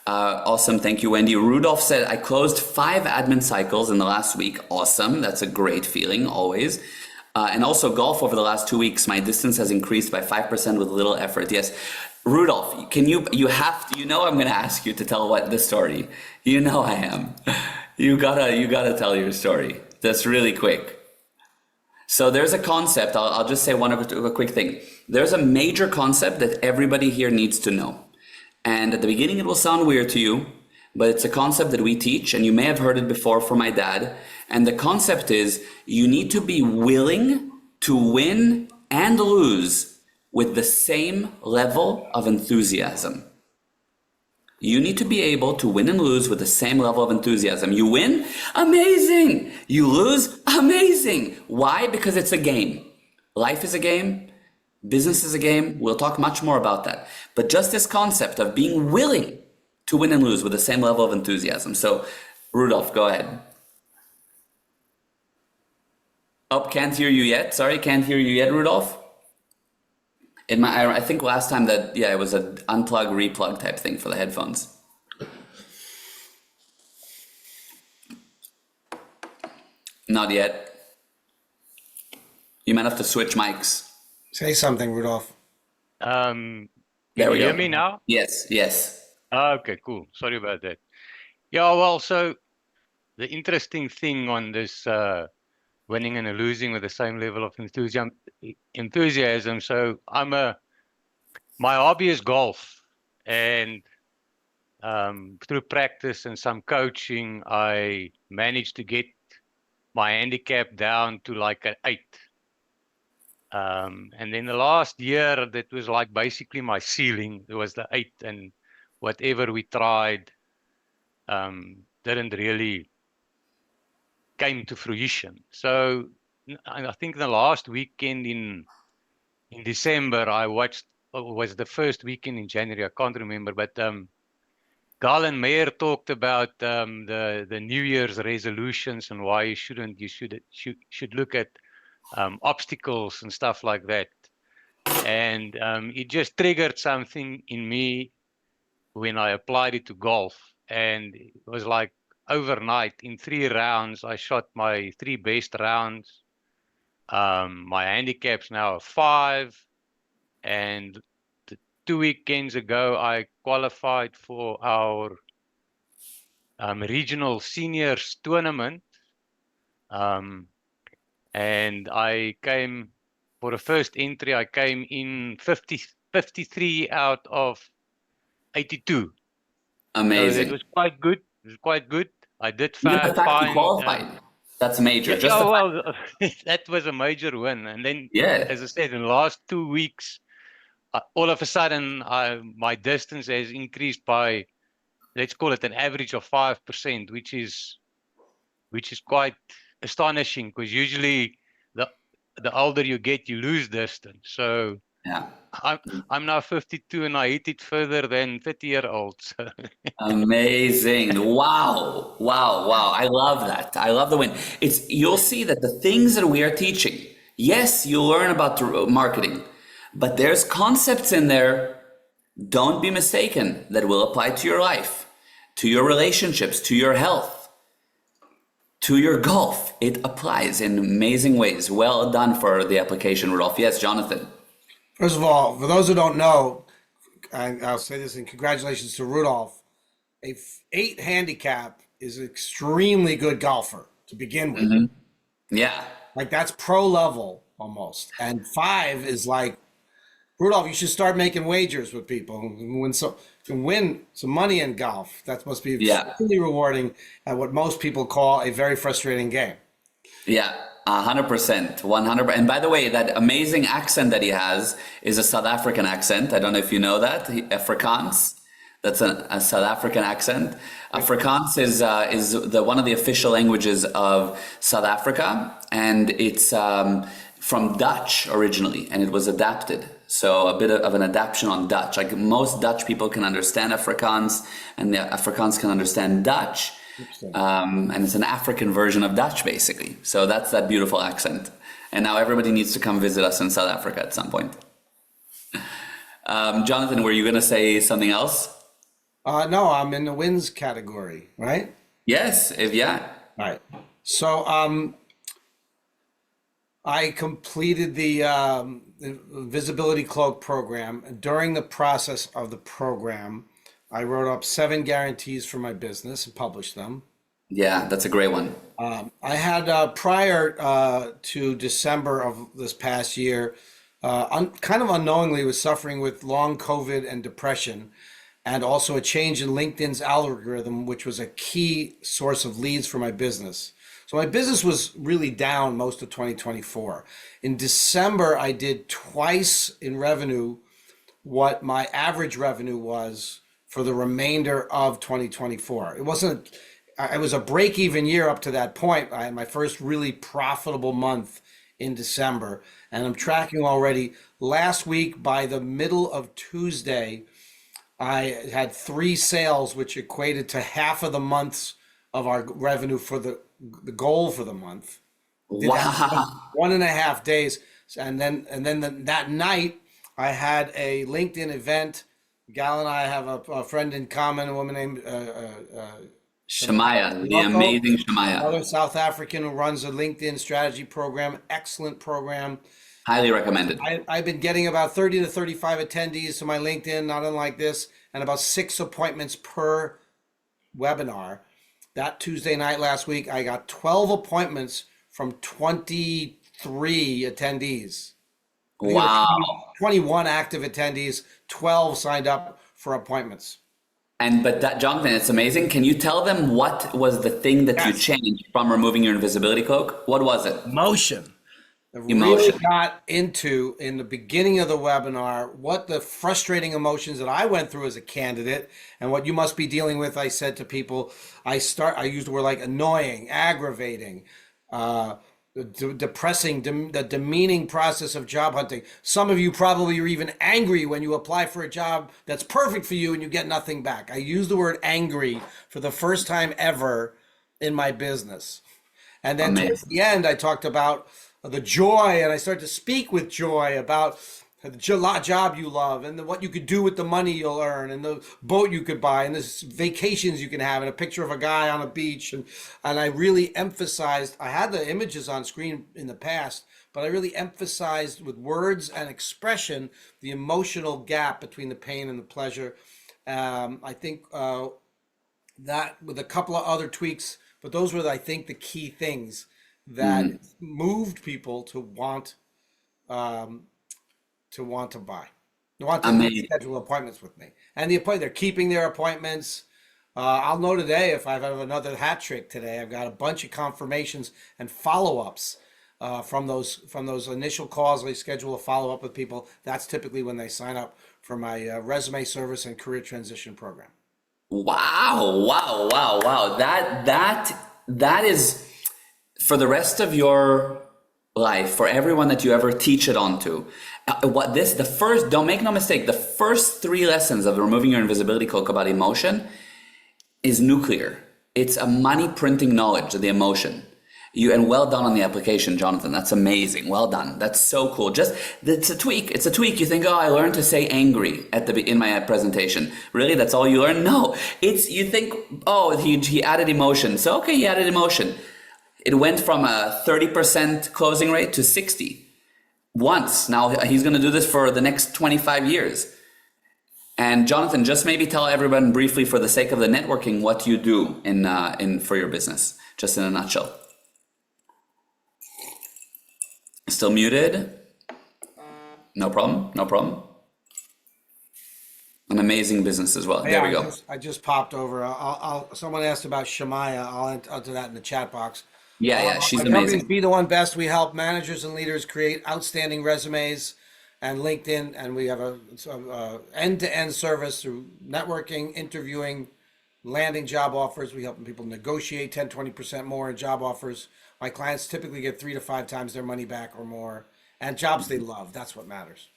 Awesome. Thank you, Wendy. Rudolph said, I closed 5 admin cycles in the last week. Awesome. That's a great feeling, always. And also golf over the last 2 weeks. My distance has increased by 5% with little effort. Yes. Rudolph, you know I'm going to ask you to tell the story. You know I am. You gotta tell your story. That's really quick. So there's a concept, I'll just say a quick thing. There's a major concept that everybody here needs to know. And at the beginning it will sound weird to you, but it's a concept that we teach, and you may have heard it before from my dad. And the concept is you need to be willing to win and lose with the same level of enthusiasm. You need to be able to win and lose with the same level of enthusiasm. You win? Amazing! You lose? Amazing! Why? Because it's a game. Life is a game. Business is a game. We'll talk much more about that. But just this concept of being willing to win and lose with the same level of enthusiasm. So, Rudolph, go ahead. Oh, can't hear you yet. Sorry, can't hear you yet, Rudolph. I think last time it was an unplug, replug type thing for the headphones. Not yet. You might have to switch mics. Say something, Rudolph. Can There you we hear go. me now? Yes. Okay, cool. Sorry about that. Yeah, well, so the interesting thing on this winning and a losing with the same level of enthusiasm. So my hobby is golf, and through practice and some coaching, I managed to get my handicap down to like an 8. And then the last year, that was like basically my ceiling. It was the 8, and whatever we tried didn't really came to fruition. So I think the last weekend in December, I watched, was the first weekend in January, I can't remember, but Galen Mayer talked about the New Year's resolutions and why you should look at obstacles and stuff like that. And it just triggered something in me when I applied it to golf. And it was like overnight, in 3 rounds, I shot my 3 best rounds. My handicap's now a 5. And 2 weekends ago, I qualified for our regional seniors tournament. And I came, for the first entry, I came in 53 out of 82. So that Amazing. was quite good. It was quite good. I did Even the fact you find, qualified, that's major. yeah, Just the fact, well, that was a major win. And then, yeah, as I said, in the last 2 weeks, all of a sudden, my distance has increased by, let's call it an average of 5%, which is quite astonishing, because usually the older you get, you lose distance. So yeah. I'm now 52 and I hit it further than 30-year-olds. So. Amazing. Wow. Wow. Wow. I love that. I love the win. You'll see that the things that we are teaching, yes, you'll learn about the marketing, but there's concepts in there, don't be mistaken, that will apply to your life, to your relationships, to your health, to your golf. It applies in amazing ways. Well done for the application, Rudolph. Yes, Jonathan. First of all, for those who don't know, I'll say this, and congratulations to Rudolph. A 8 handicap is an extremely good golfer to begin with. Yeah. Like that's pro level almost. And 5 is like, Rudolph, you should start making wagers with people and win some money in golf. That must be Yeah. extremely rewarding at what most people call a very frustrating game. Yeah, 100%, 100%. And by the way, that amazing accent that he has is a South African accent. I don't know if you know that. Afrikaans. That's a South African accent. Afrikaans is one of the official languages of South Africa, and it's from Dutch originally, and it was adapted. So a bit of an adaptation on Dutch. Like most Dutch people can understand Afrikaans, and the Afrikaans can understand Dutch. And it's an African version of Dutch, basically. So that's that beautiful accent. And now everybody needs to come visit us in South Africa at some point. Jonathan, were you going to say something else? No, I'm in the wins category, right? Yes, yeah. All right. So I completed the Visibility Cloak program. During the process of the program, I wrote up 7 guarantees for my business and published them. Yeah, that's a great one. I had prior to December of this past year, kind of unknowingly was suffering with long COVID and depression, and also a change in LinkedIn's algorithm, which was a key source of leads for my business. So my business was really down most of 2024. In December, I did twice in revenue what my average revenue was for the remainder of 2024. It was a break-even year up to that point. I had my first really profitable month in December, and I'm tracking already. Last week, by the middle of Tuesday, I had 3 sales, which equated to half of the months of our revenue for the goal for the month. Did that in 1.5 days, and then that night I had a LinkedIn event. Gal and I have a friend in common, a woman named Shemaya, the amazing Shemaya. another South African who runs a LinkedIn strategy program. Excellent program. Highly recommended. I've been getting about 30 to 35 attendees to my LinkedIn, not unlike this, and about 6 appointments per webinar. That Tuesday night last week, I got 12 appointments from 23 attendees. I think there were Wow. 21 active attendees, 12 signed up for appointments. And but that, Jonathan, it's amazing. Can you tell them what was the thing that you Yes. changed from removing your invisibility cloak? What was it? Emotion. I really Emotion. got into in the beginning of the webinar what the frustrating emotions that I went through as a candidate and what you must be dealing with. I said to people, I used the word like annoying, aggravating, uh, depressing, the demeaning process of job hunting. Some of you probably are even angry when you apply for a job that's perfect for you and you get nothing back. I used the word angry for the first time ever in my business. And then towards Amazing. the end, I talked about the joy, and I started to speak with joy about the job you love, and what you could do with the money you'll earn, and the boat you could buy, and the vacations you can have, and a picture of a guy on a beach. And I really emphasized, I had the images on screen in the past, but I really emphasized with words and expression the emotional gap between the pain and the pleasure. I think that with a couple of other tweaks, but those were, I think, the key things that Mm, moved people um, to want to buy, to want to at least amazing. schedule appointments with me. And the appointment, they're keeping their appointments. I'll know today if I have another hat trick today. I've got a bunch of confirmations and follow-ups from those initial calls. I schedule a follow-up with people. That's typically when they sign up for my resume service and career transition program. Wow, wow, wow, wow. That is for the rest of your life, for everyone that you ever teach it onto. What this the first don't make no mistake, the first three lessons of removing your invisibility cloak about emotion is nuclear. It's a money printing knowledge of the emotion. You and well done on the application, Jonathan. That's amazing. Well done. That's so cool. Just it's a tweak. It's a tweak. You think, oh, I learned to say angry at the in my presentation. Really, that's all you learn? No. It's you think, oh, he added emotion. So okay, he added emotion. It went from a 30% closing rate to 60 once. Now he's going to do this for the next 25 years. And Jonathan, just maybe tell everyone briefly, for the sake of the networking, what you do in for your business, just in a nutshell. Still muted? No problem. No problem. An amazing business as well. There we go. I just popped over. Someone asked about Shemaya. I'll enter that in the chat box. Yeah, yeah, she's My company's amazing. Be the One Best. We help managers and leaders create outstanding resumes and LinkedIn, and we have a end-to-end service through networking, interviewing, landing job offers. We help people negotiate 10, 20% more in job offers. My clients typically get 3 to 5 times their money back or more, and jobs they love. That's what matters.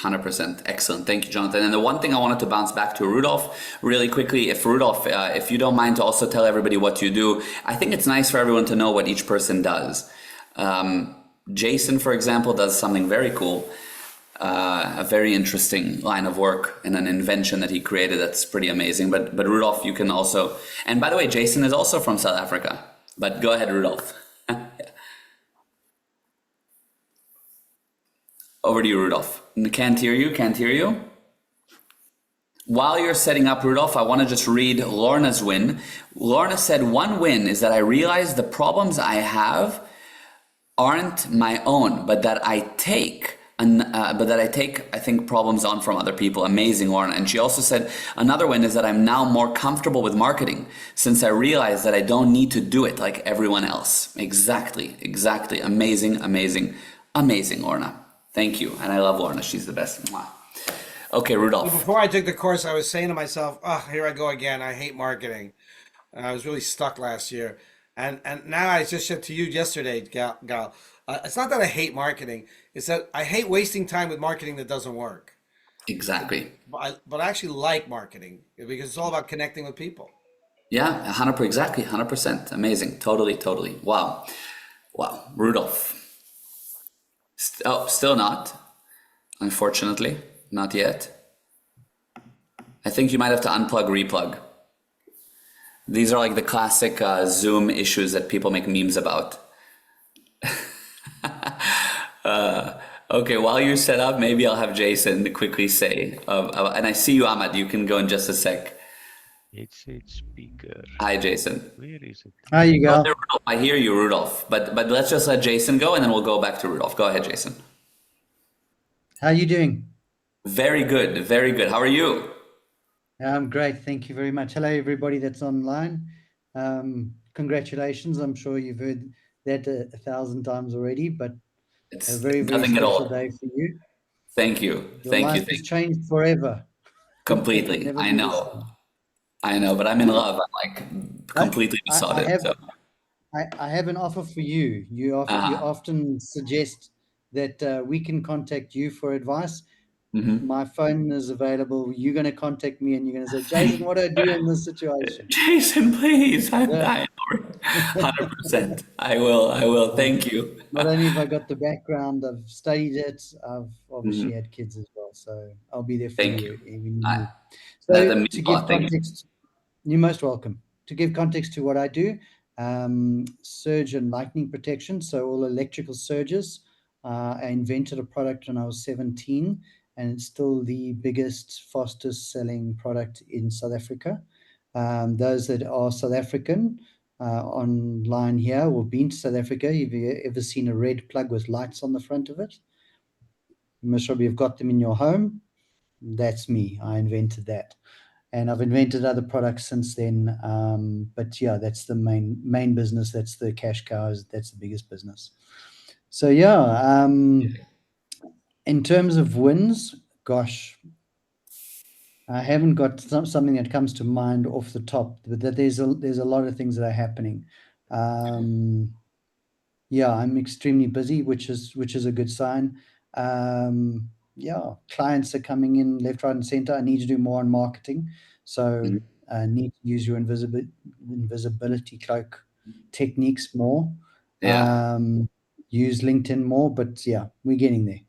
100%. Excellent. Thank you, Jonathan. And the one thing I wanted to bounce back to Rudolph really quickly, if Rudolph, if you don't mind to also tell everybody what you do, I think it's nice for everyone to know what each person does. Jason, for example, does something very cool, a very interesting line of work and an invention that he created that's pretty amazing. But Rudolph, you can also, and by the way, Jason is also from South Africa. But go ahead, Rudolph. Over to you, Rudolph. Can't hear you, can't hear you. While you're setting up, Rudolph, I want to just read Lorna's win. Lorna said, one win is that I realize the problems I have aren't my own, but that I take, I think, problems on from other people. Amazing, Lorna. And she also said, another win is that I'm now more comfortable with marketing since I realize that I don't need to do it like everyone else. Exactly, exactly. Amazing, amazing, amazing, Lorna. Thank you. And I love Lorna. She's the best. Mwah. Okay, Rudolph. Before I took the course, I was saying to myself, oh, here I go again. I hate marketing. And I was really stuck last year. And now I just said to you yesterday, Gal, it's not that I hate marketing. It's that I hate wasting time with marketing that doesn't work. Exactly. But I actually like marketing because it's all about connecting with people. Yeah, 100%, exactly, 100%. Amazing. Totally, totally. Wow. Wow. Rudolph. Still not. Unfortunately, not yet. I think you might have to unplug, replug. These are like the classic Zoom issues that people make memes about. Okay, while you're set up, maybe I'll have Jason quickly say, and I see you, Ahmad, you can go in just a sec. Headset speaker. Hi, Jason. Where is it? How you Oh, go? there, Rudolph. I hear you, Rudolph. But let's just let Jason go, and then we'll go back to Rudolph. Go ahead, Jason. How you doing? Very good, very good. How are you? I'm great. Thank you very much. Hello, everybody that's online. Congratulations. I'm sure you've heard that 1,000 times already, but a It's very, very nothing at special all. day for you. Thank you, Your thank you, life has changed forever. It will completely. never I be the know, same. I know, but I'm in love. I'm like I, completely I besotted. have So, I have an offer for you. You uh, often suggest that we can contact you for advice. mhm. My phone is available. You're going to contact me and you're going to say, Jason, what do I do in this situation? Jason, please. Yeah. I 100%. I will. I will. Thank you. Not only have I got the background, I've studied it, I've obviously Mhm. had kids as well, so I'll be there for Thank you you. even you I, need. that, So that means to a give lot. Thank you. context, you're most welcome. To give context to what I do, surge and lightning protection, so all electrical surges. I invented a product when I was 17, and it's still the biggest, fastest selling product in South Africa. Those that are South African online here or been to South Africa, have you ever seen a red plug with lights on the front of it? You most probably have got them in your home. That's me. I invented that. And I've invented other products since then. But yeah, that's the main business. That's the cash cows. That's the biggest business. So yeah, in terms of wins, gosh, I haven't got something that comes to mind off the top, but that there's a lot of things that are happening. Yeah, I'm extremely busy, which is a good sign. Yeah, clients are coming in left, right, and center. I need to do more on marketing, so Mhm. I need to use your invisibility cloak techniques more. Yeah. Use LinkedIn more, but yeah, we're getting there.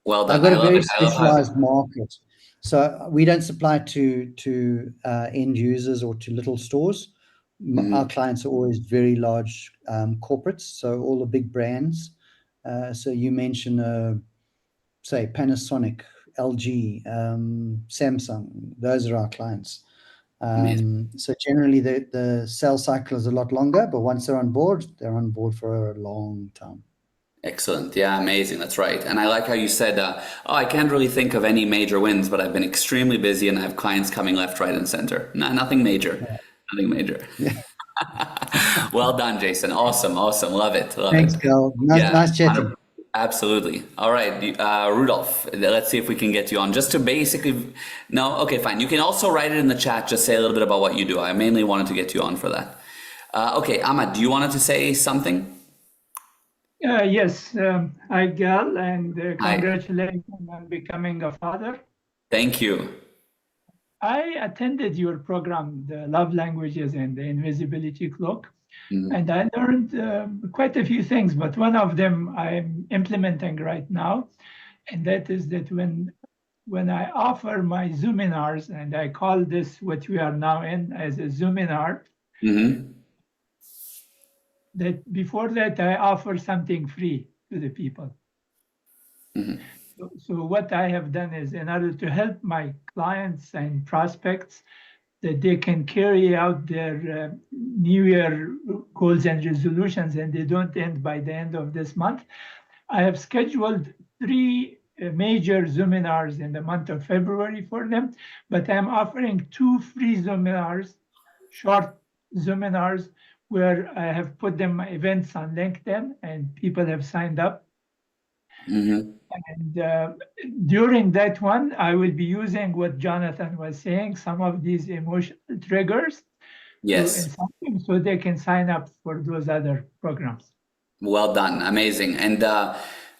Well I've done. got I a love very it. I love how. specialized market. So we don't supply to end users or to little stores. Our Mhm. clients are always very large corporates, so all the big brands. So you mention, say, Panasonic, LG, Samsung. Those are our clients. Amazing. So generally, the sales cycle is a lot longer, but once they're on board for a long time. Excellent. Yeah, amazing. That's right. And I like how you said, oh, I can't really think of any major wins, but I've been extremely busy and I have clients coming left, right, and center. No, nothing major. Nothing major. Yeah. Well done, Jason. Awesome. Awesome. Love it. Love Thanks, it. Carl. Nice, Yeah, nice chatting. absolutely. All right, Rudolph, let's see if we can get you on. Just to basically, no, okay, fine. You can also write it in the chat. Just say a little bit about what you do. I mainly wanted to get you on for that. Okay, Ahmad, do you wanted to say something? Yes, hi Gal, and Hi. congratulations on becoming a father. Thank you. I attended your program, the Love Languages and the Invisibility Cloak, Mhm. and I learned quite a few things, but one of them I'm implementing right now, and that is that when I offer my Zoominars, and I call this what we are now in as a Zoominar, Mm-hmm. that before that I offer something free to the people. Mm-hmm. So what I have done is in order to help my clients and prospects that they can carry out their New Year goals and resolutions and they don't end by the end of this month, I have scheduled 3 major Zoominars in the month of February for them, but I'm offering 2 free Zoominars, short Zoominars, where I have put them my events on LinkedIn and people have signed up. Mm-hmm. And during that one, I will be using what Jonathan was saying, some of these emotional triggers to Yes. incite them so they can sign up for those other programs. Well done. Amazing. And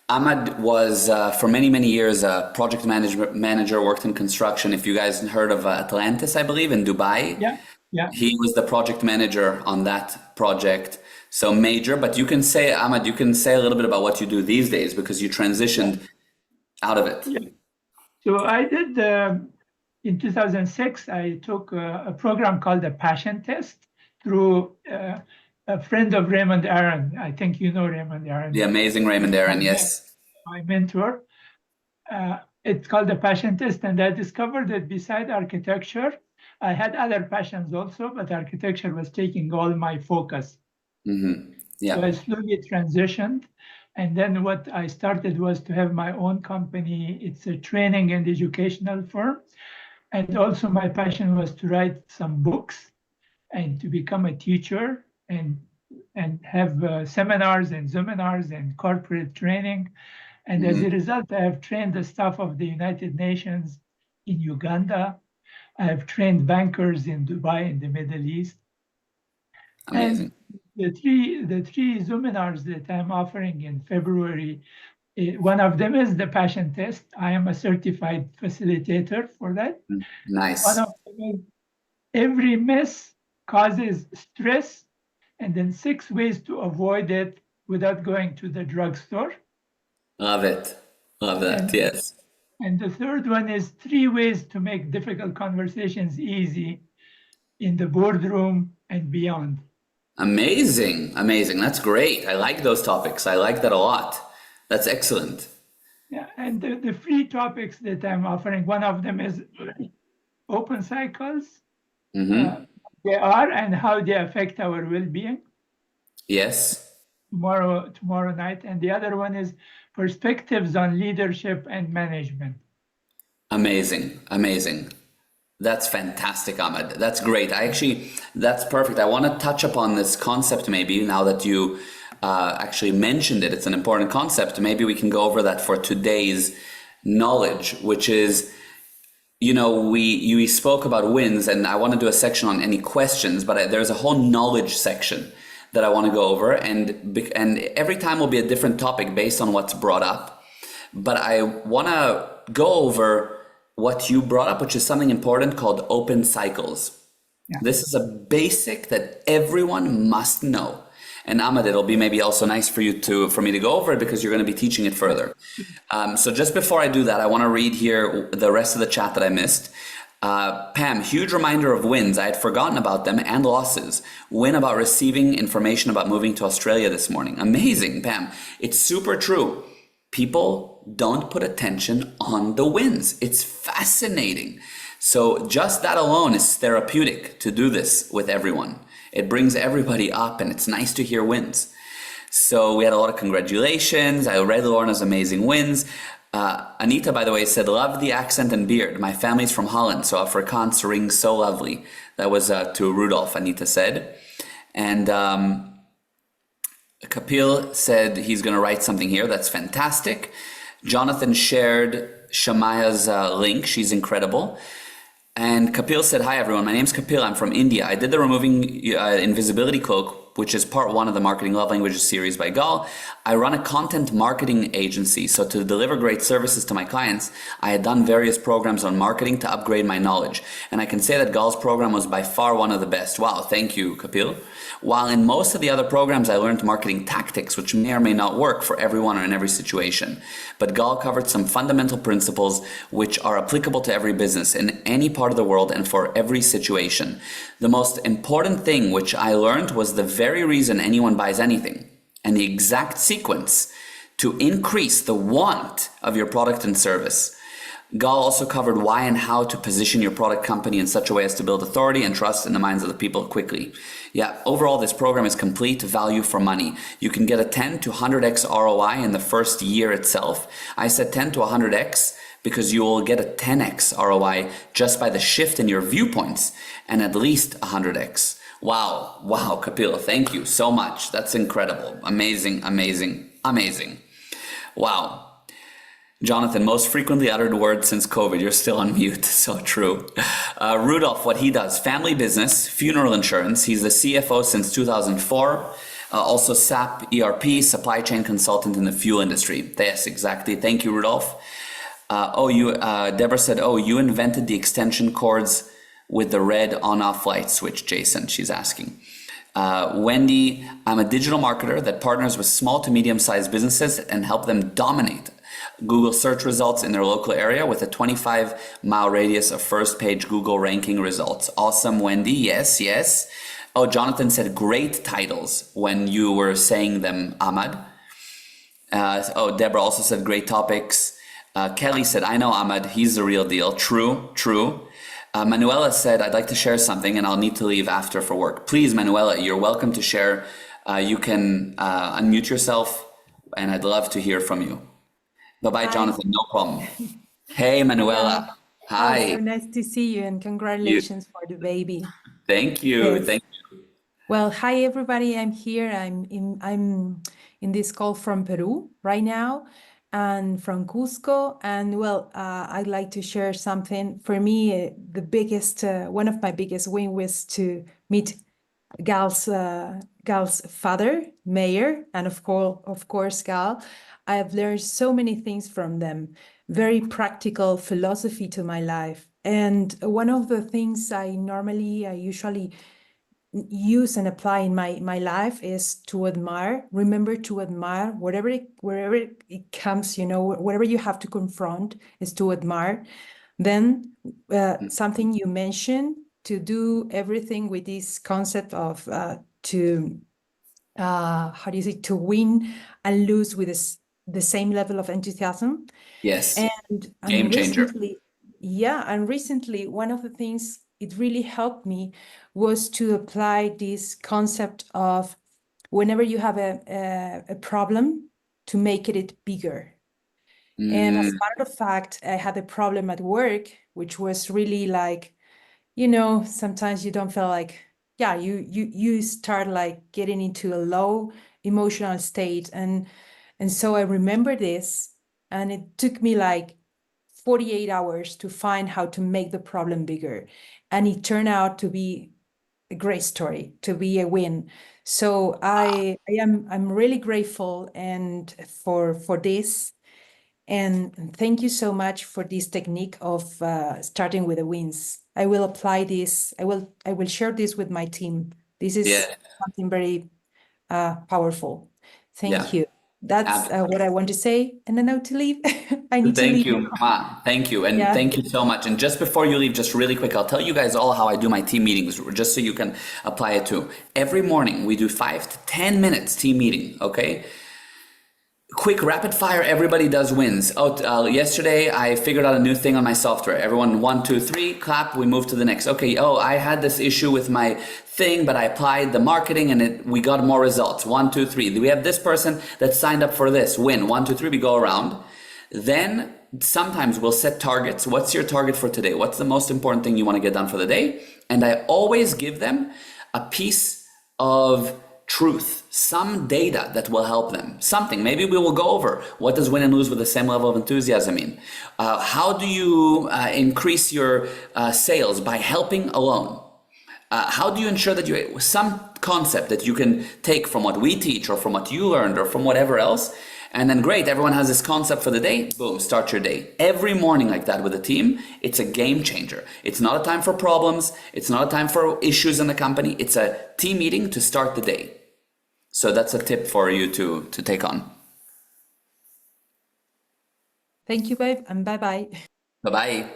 Ahmad was, for many, many years, a project manager, worked in construction. If you guys heard of Atlantis, I believe, in Dubai, Yeah, yeah. he was the project manager on that project. So major, but you can say, Ahmad, you can say a little bit about what you do these days because you transitioned out of it. Yeah. So I did, in 2006, I took a program called the Passion Test through a friend of Raymond Aaron. I think you know Raymond The Aaron, amazing Raymond Aaron, yes. my mentor. It's called the Passion Test, and I discovered that beside architecture, I had other passions also, but architecture was taking all my focus. Mm-hmm. So I Yeah. slowly transitioned. And then what I started was to have my own company. It's a training and educational firm. And also my passion was to write some books and to become a teacher and have seminars and seminars and corporate training. And as a result, I have trained the staff of the United Nations in Uganda. I have trained bankers in Dubai in the Middle East. And Amazing. the three seminars that I'm offering in February, one of them is the passion test. I am a certified facilitator for that. One Nice. of them is every mess causes stress, and then 6 ways to avoid it without going to the drugstore. Love it. Love that. And Yes. and the third one is 3 ways to make difficult conversations easy in the boardroom and beyond. Amazing. Amazing. That's great. I like those topics. I like that a lot. That's excellent. Yeah, and the free topics that I'm offering, one of them is open cycles. Mm-hmm. They are and how they affect our well-being Yes. tomorrow night. And the other one is perspectives on leadership and management. Amazing. Amazing. That's fantastic, Ahmed. That's great. That's perfect. I want to touch upon this concept maybe now that you actually mentioned it. It's an important concept. Maybe we can go over that for today's knowledge, which is, we spoke about wins, and I want to do a section on any questions, but there's a whole knowledge section that I want to go over, and every time will be a different topic based on what's brought up. But I want to go over what you brought up, which is something important called open cycles. Yeah. This is a basic that everyone must know. And Ahmed, it'll be maybe also nice for me to go over it because you're going to be teaching it further. So just before I do that, I want to read here the rest of the chat that I missed. Pam, huge reminder of wins. I had forgotten about them, and losses. Win about receiving information about moving to Australia this morning. Amazing, Pam. It's super true. People don't put attention on the wins. It's fascinating. So just that alone is therapeutic to do this with everyone. It brings everybody up, and it's nice to hear wins. So we had a lot of congratulations. I read Lorna's amazing wins. Anita, by the way, said, love the accent and beard. My family's from Holland, so Afrikaans rings so lovely. That was to Rudolph, Anita said. And Kapil said he's going to write something here. That's fantastic. Jonathan shared Shamaya's link. She's incredible. And Kapil said, hi everyone, my name's Kapil, I'm from India. I did the Removing Invisibility Cloak, which is part 1 of the Marketing Love Languages series by Gal. I run a content marketing agency, so to deliver great services to my clients, I had done various programs on marketing to upgrade my knowledge. And I can say that Gal's program was by far one of the best. Wow, thank you, Kapil. While in most of the other programs, I learned marketing tactics, which may or may not work for everyone or in every situation. But Gal covered some fundamental principles which are applicable to every business in any part of the world and for every situation. The most important thing which I learned was the very reason anyone buys anything, and the exact sequence to increase the want of your product and service. Gal also covered why and how to position your product company in such a way as to build authority and trust in the minds of the people quickly. Yeah, overall, this program is complete value for money. You can get a 10 to 100x ROI in the first year itself. I said 10 to 100x because you will get a 10x ROI just by the shift in your viewpoints, and at least 100x. Wow, Kapil, thank you so much. That's incredible. Amazing. Wow. Jonathan, most frequently uttered word since COVID. You're still on mute. So true. Rudolph, what he does, family business, funeral insurance. He's the CFO since 2004. Also SAP ERP, supply chain consultant in the fuel industry. Yes, exactly. Thank you, Rudolph. Deborah said, you invented the extension cords with the red on-off light switch, Jason, she's asking. Wendy, I'm a digital marketer that partners with small to medium-sized businesses and help them dominate Google search results in their local area with a 25-mile radius of first-page Google ranking results. Awesome, Wendy. Yes. Oh, Jonathan said great titles when you were saying them, Ahmad. Deborah also said great topics. Kelly said, I know Ahmad. He's the real deal. True. Manuela said, I'd like to share something and I'll need to leave after for work. Please, Manuela, you're welcome to share. You can unmute yourself and I'd love to hear from you. Bye-bye, Hi. Jonathan. No problem. Hey, Manuela. Oh, so Hi. nice to see you and You. congratulations for the baby. Thank you. Yes. Thank Well, hi everybody. I'm here. I'm in this call from Peru right now and from Cusco. And well, I'd like to share something. For me, the biggest one of my biggest win was to meet Gal's father, Mayor, and of course, Gal. I have learned so many things from them, very practical philosophy to my life. And one of the things I usually use and apply in my life is to admire. Remember to admire wherever it comes, whatever you have to confront is to admire. Then something you mentioned, to do everything with this concept of to how do you say, to win and lose with the same level of enthusiasm. Yes. And Game changer. recently, one of the things it really helped me was to apply this concept of whenever you have a problem, to make it bigger. And as a matter of fact, I had a problem at work, which was really like, sometimes you don't feel like, yeah, you start like getting into a low emotional state. And so I remember this, and it took me like 48 hours to find how to make the problem bigger. And it turned out to be a great story, to be a win. So I'm really grateful and for this. And thank you so much for this technique of starting with the wins. I will apply this. I will share this with my team. This is Yeah. something very powerful. Yeah. Thank you. That's what I want to say. And now to leave. I need to Thank leave. you, Ma. Thank you. And Yeah. thank you so much. And just before you leave, just really quick, I'll tell you guys all how I do my team meetings, just so you can apply it too. Every morning, we do 5 to 10 minutes team meeting, okay? Quick rapid fire, everybody does wins. Yesterday I figured out a new thing on my software. Everyone 1, 2, 3, clap, we move to the next. Okay, I had this issue with my thing, but I applied the marketing and we got more results. 1, 2, 3. We have this person that signed up for this, win. 1, 2, 3, we go around. Then sometimes we'll set targets. What's your target for today? What's the most important thing you want to get done for the day? And I always give them a piece of truth, some data that will help them. Something, maybe we will go over what does win and lose with the same level of enthusiasm mean? How do you increase your sales by helping alone? How do you ensure that you, some concept that you can take from what we teach or from what you learned or from whatever else, and then great, everyone has this concept for the day, boom, start your day. Every morning like that with a team, it's a game changer. It's not a time for problems, it's not a time for issues in the company, it's a team meeting to start the day. So that's a tip for you to take on. Thank you, babe, and bye-bye. Bye-bye.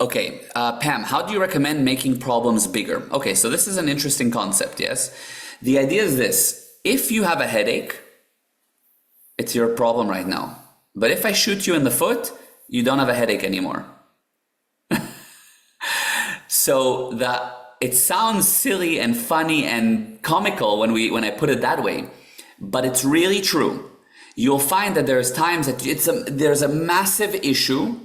Okay, Pam, how do you recommend making problems bigger? Okay, so this is an interesting concept, yes? The idea is this: if you have a headache, it's your problem right now. But if I shoot you in the foot, you don't have a headache anymore. So it sounds silly and funny and comical when I put it that way, but it's really true. You'll find that there's times that there's a massive issue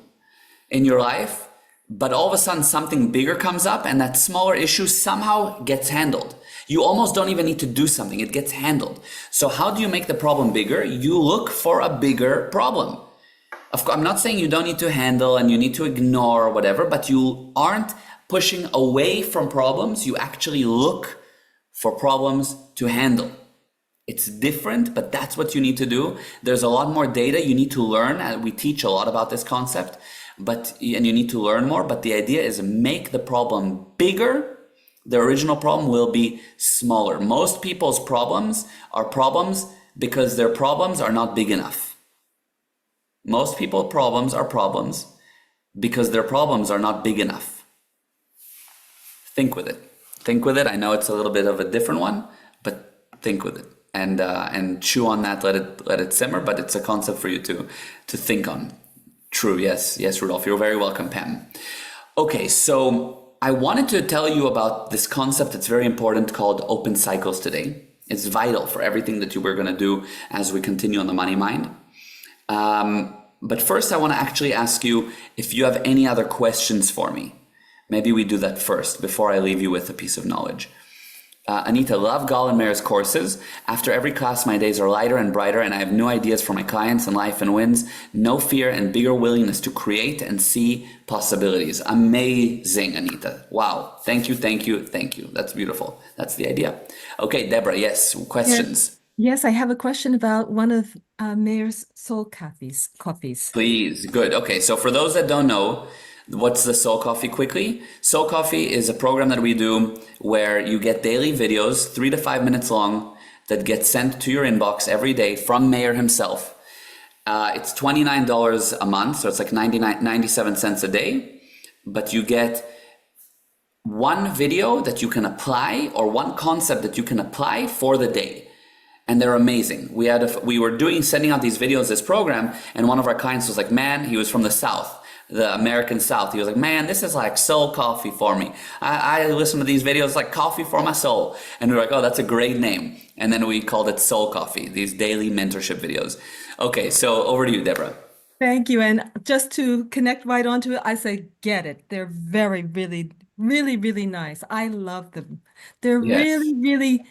in your life, but all of a sudden something bigger comes up and that smaller issue somehow gets handled. You almost don't even need to do something, it gets handled. So how do you make the problem bigger? You look for a bigger problem. Of course, I'm not saying you don't need to handle and you need to ignore or whatever, but you aren't pushing away from problems. You actually look for problems to handle. It's different, but that's what you need to do. There's a lot more data you need to learn, and we teach a lot about this concept, and you need to learn more, but the idea is make the problem bigger. The original problem will be smaller. Most people's problems are problems because their problems are not big enough. Most people's problems are problems because their problems are not big enough. Think with it. Think with it. I know it's a little bit of a different one, but think with it and chew on that. Let it simmer. But it's a concept for you to think on. True. Yes, Rudolph. You're very welcome, Pam. Okay, so I wanted to tell you about this concept that's very important called open cycles today. It's vital for everything that we're going to do as we continue on the Money Mind. But first, I want to actually ask you if you have any other questions for me. Maybe we do that first before I leave you with a piece of knowledge. Anita, love Gal and Mayor's courses. After every class, my days are lighter and brighter, and I have new ideas for my clients and life and wins. No fear and bigger willingness to create and see possibilities. Amazing, Anita. Wow. Thank you, thank you, thank you. That's beautiful. That's the idea. Okay, Deborah, yes, questions. Yes, I have a question about one of Mayor's soul coffees. Please, good. Okay, so for those that don't know, what's the Soul Coffee quickly? Soul Coffee is a program that we do where you get daily videos, 3 to 5 minutes long, that get sent to your inbox every day from Mayor himself. It's $29 a month, so it's like 97 cents a day, but you get one video that you can apply or one concept that you can apply for the day. And they're amazing. We were sending out these videos, this program, and one of our clients was like, man, he was from the South, the American South. He was like, man, this is like soul coffee for me. I listen to these videos like coffee for my soul. And we were like, oh, that's a great name. And then we called it Soul Coffee, these daily mentorship videos. Okay, so over to you, Deborah. Thank you. And just to connect right onto it, I say, get it. They're very, really, really, really nice. I love them. They're Yes. really, really,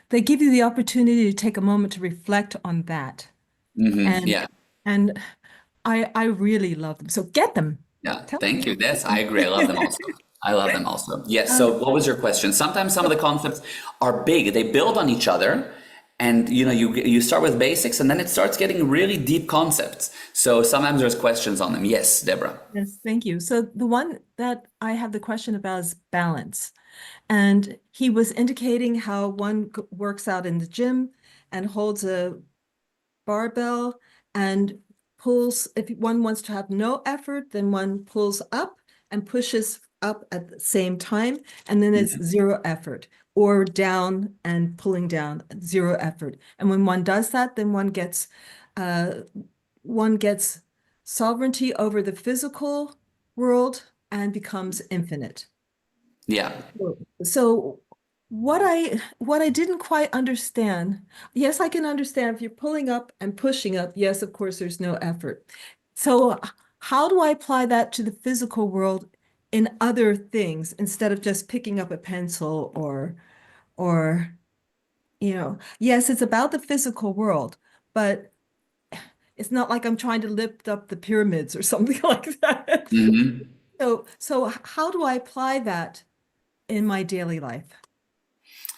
they give you the opportunity to take a moment to reflect on that. And Yeah. and I really love them. So get them. Yeah, Tell thank me. you. Yes, I agree. I love them also. I love them also. Yes. So what was your question? Sometimes some of the concepts are big. They build on each other, and you start with basics, and then it starts getting really deep concepts. So sometimes there's questions on them. Yes, Deborah. Yes, thank you. So the one that I have the question about is balance. And he was indicating how one works out in the gym and holds a barbell and pulls. If one wants to have no effort, then one pulls up and pushes up at the same time, and then it's zero effort, or down and pulling down, zero effort. And when one does that, then one gets sovereignty over the physical world and becomes infinite. Yeah. So what I didn't quite understand, yes, I can understand if you're pulling up and pushing up, yes, of course, there's no effort. So how do I apply that to the physical world in other things instead of just picking up a pencil or yes, it's about the physical world, but it's not like I'm trying to lift up the pyramids or something like that. So how do I apply that in my daily life?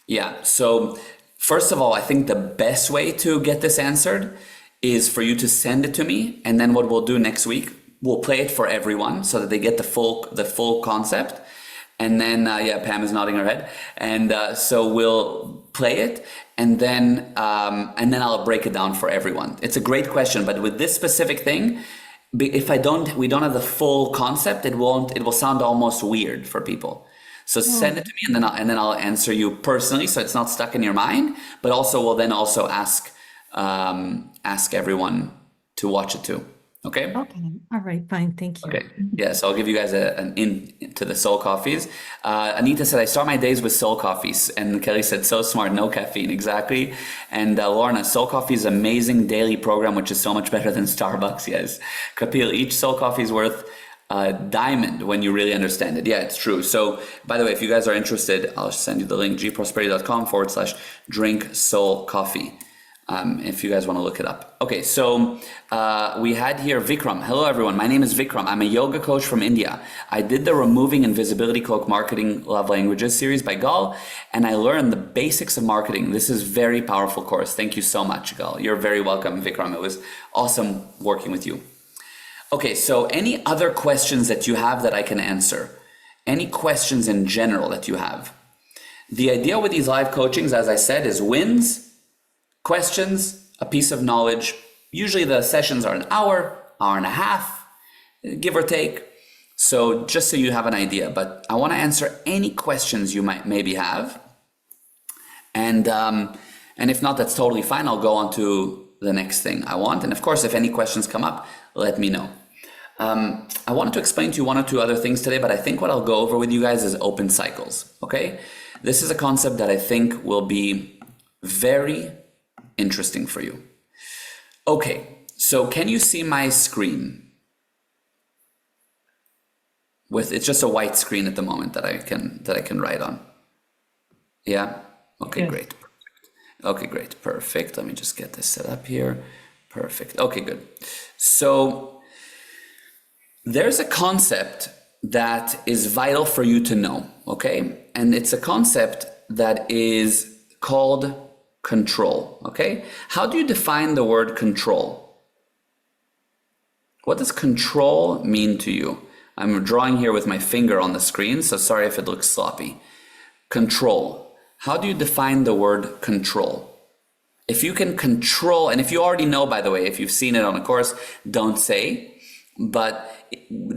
Yeah. So first of all, I think the best way to get this answered is for you to send it to me, and then what we'll do next week, we'll play it for everyone so that they get the full concept. And then yeah, Pam is nodding her head, and so we'll play it, and then I'll break it down for everyone. It's a great question, but with this specific thing, if we don't have the full concept, it will sound almost weird for people. So send it to me, and then I'll answer you personally, so it's not stuck in your mind. But also, we'll then also ask everyone to watch it too. Okay. Okay. All right. Fine. Thank you. Okay. Yeah. So I'll give you guys an in to the Soul Coffees. Anita said, I start my days with Soul Coffees. And Kelly said, so smart, no caffeine. Exactly. And Lorna, Soul Coffee is an amazing daily program, which is so much better than Starbucks. Yes. Kapil, each Soul Coffee is worth a diamond when you really understand it. Yeah, it's true. So by the way, if you guys are interested, I'll send you the link, gprosperity.com/drink soul coffee. If you guys want to look it up. Okay, so we had here Vikram. Hello, everyone. My name is Vikram. I'm a yoga coach from India. I did the Removing Invisibility Cloak Marketing Love Languages series by Gal, and I learned the basics of marketing. This is a very powerful course. Thank you so much, Gal. You're very welcome, Vikram. It was awesome working with you. Okay, so any other questions that you have that I can answer? Any questions in general that you have? The idea with these live coachings, as I said, is wins, questions, a piece of knowledge. Usually the sessions are an hour and a half, give or take. So just so you have an idea, but I want to answer any questions you might maybe have. And if not, that's totally fine. I'll go on to the next thing I want. And of course, if any questions come up, let me know. I wanted to explain to you one or two other things today, but I think what I'll go over with you guys is open cycles, okay? This is a concept that I think will be very interesting for you. Okay, so can you see my screen? It's just a white screen at the moment that I can write on. Yeah? Okay, Yes. great. Okay, great. Perfect. Let me just get this set up here. Perfect. Okay, good. So there's a concept that is vital for you to know, okay? And it's a concept that is called control, okay? How do you define the word control? What does control mean to you? I'm drawing here with my finger on the screen, so sorry if it looks sloppy. Control. How do you define the word control? If you can control, and if you already know, by the way, if you've seen it on a course, don't say. But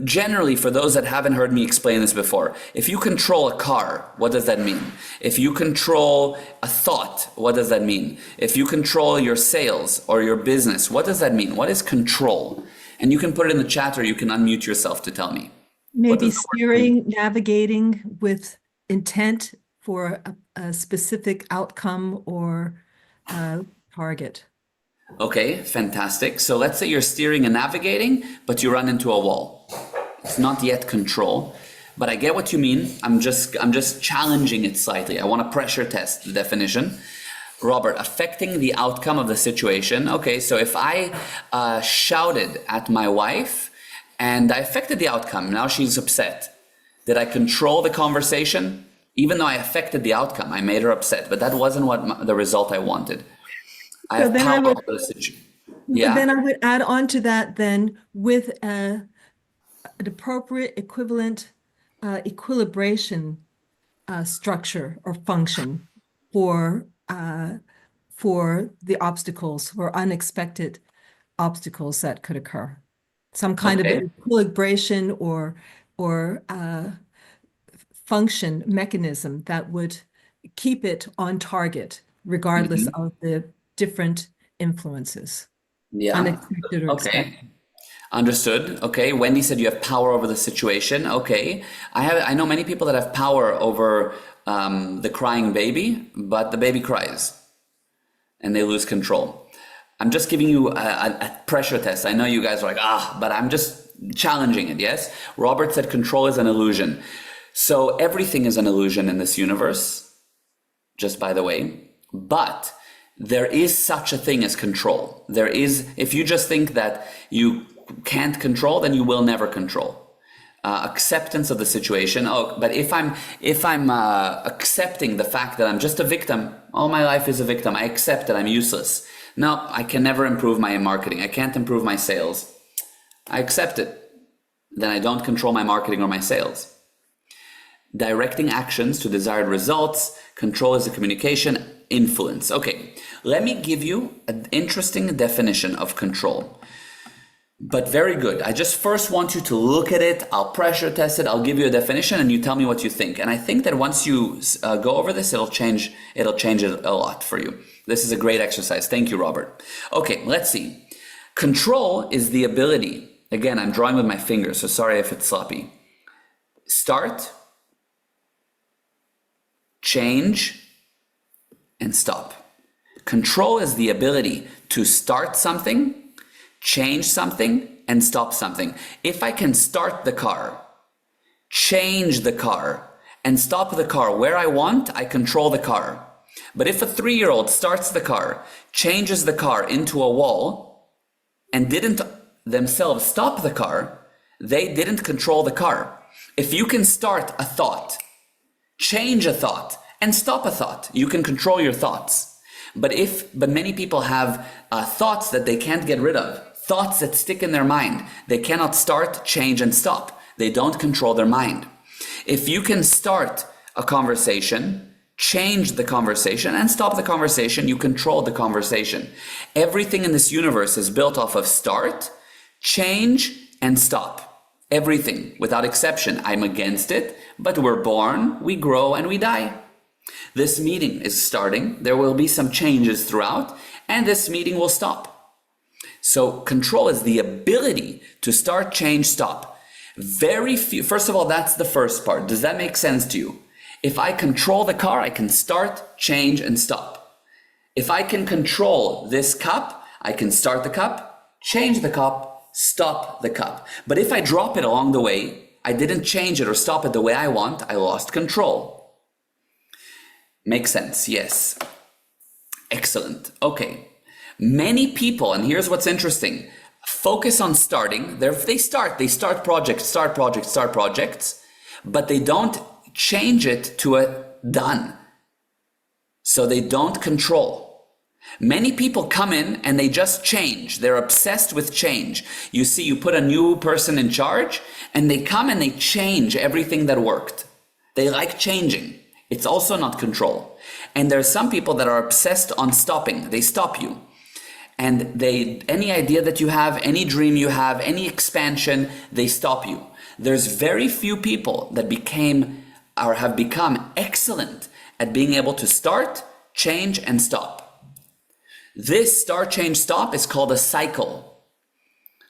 generally, for those that haven't heard me explain this before, if you control a car, what does that mean? If you control a thought, what does that mean? If you control your sales or your business, what does that mean? What is control? And you can put it in the chat or you can unmute yourself to tell me. Maybe does the word mean? steering, navigating with intent for a specific outcome or target. Okay, fantastic. So let's say you're steering and navigating, but you run into a wall. It's not yet control, but I get what you mean. I'm just challenging it slightly. I want to pressure test the definition. Robert, affecting the outcome of the situation. Okay, so if I shouted at my wife and I affected the outcome, now she's upset. Did I control the conversation? Even though I affected the outcome, I made her upset, but that wasn't the result I wanted. I have power over the situation. Yeah. But then I would add on to that then with an appropriate equivalent equilibration structure or function for the obstacles or unexpected obstacles that could occur. Some kind of equilibration or function mechanism that would keep it on target regardless of the different influences. Yeah. Unexpected or expected. Okay. Understood. Okay. Wendy said you have power over the situation. Okay. I know many people that have power over the crying baby, but the baby cries and they lose control. I'm just giving you a pressure test. I know you guys are like, but I'm just challenging it. Yes. Robert said control is an illusion. So everything is an illusion in this universe, just by the way, but there is such a thing as control. There is, if you just think that you can't control, then you will never control. Acceptance of the situation. But if I'm accepting the fact that I'm just a victim, all my life is a victim, I accept that I'm useless. No, I can never improve my marketing. I can't improve my sales. I accept it. Then I don't control my marketing or my sales. Directing actions to desired results. Control is the communication. Influence. Okay, let me give you an interesting definition of control. But very good. I just first want you to look at it. I'll pressure test it. I'll give you a definition and you tell me what you think. And I think that once you go over this, it'll change it a lot for you. This is a great exercise. Thank you, Robert. Okay, let's see. Control is the ability. Again, I'm drawing with my fingers, so sorry if it's sloppy. Start, change, and stop. Control is the ability to start something, change something, and stop something. If I can start the car, change the car, and stop the car where I want, I control the car. But if a 3-year-old starts the car, changes the car into a wall, and didn't themselves stop the car, they didn't control the car. If you can start a thought, change a thought, and stop a thought, you can control your thoughts. But many people have thoughts that they can't get rid of, thoughts that stick in their mind. They cannot start, change, and stop. They don't control their mind. If you can start a conversation, change the conversation, and stop the conversation, you control the conversation. Everything in this universe is built off of start, change, and stop. Everything, without exception. I'm against it, but we're born, we grow, and we die. This meeting is starting. There will be some changes throughout, and this meeting will stop. So control is the ability to start, change, stop. Very few, first of all, that's the first part. Does that make sense to you? If I control the car, I can start, change, and stop. If I can control this cup, I can start the cup, change the cup, stop the cup. But if I drop it along the way, I didn't change it or stop it the way I want, I lost control. Makes sense, yes. Excellent, okay. Many people, and here's what's interesting, focus on starting. They start projects, but they don't change it to a done. So they don't control. Many people come in and they just change. They're obsessed with change. You see, you put a new person in charge and they come and they change everything that worked. They like changing. It's also not control. And there are some people that are obsessed on stopping. They stop you. And any idea that you have, any dream you have, any expansion, they stop you. There's very few people that have become excellent at being able to start, change, and stop. This start, change, stop is called a cycle.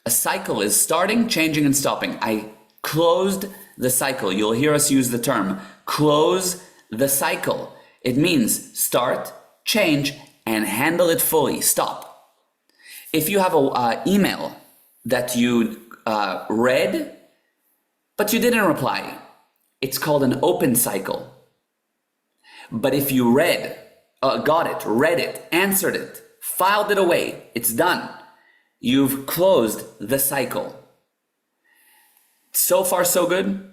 A cycle is starting, changing, and stopping. I closed the cycle. You'll hear us use the term close the cycle. It means start, change, and handle it fully. Stop. If you have an email that you read, but you didn't reply, it's called an open cycle. But if you got it, read it, answered it, filed it away, it's done. You've closed the cycle. So far, so good?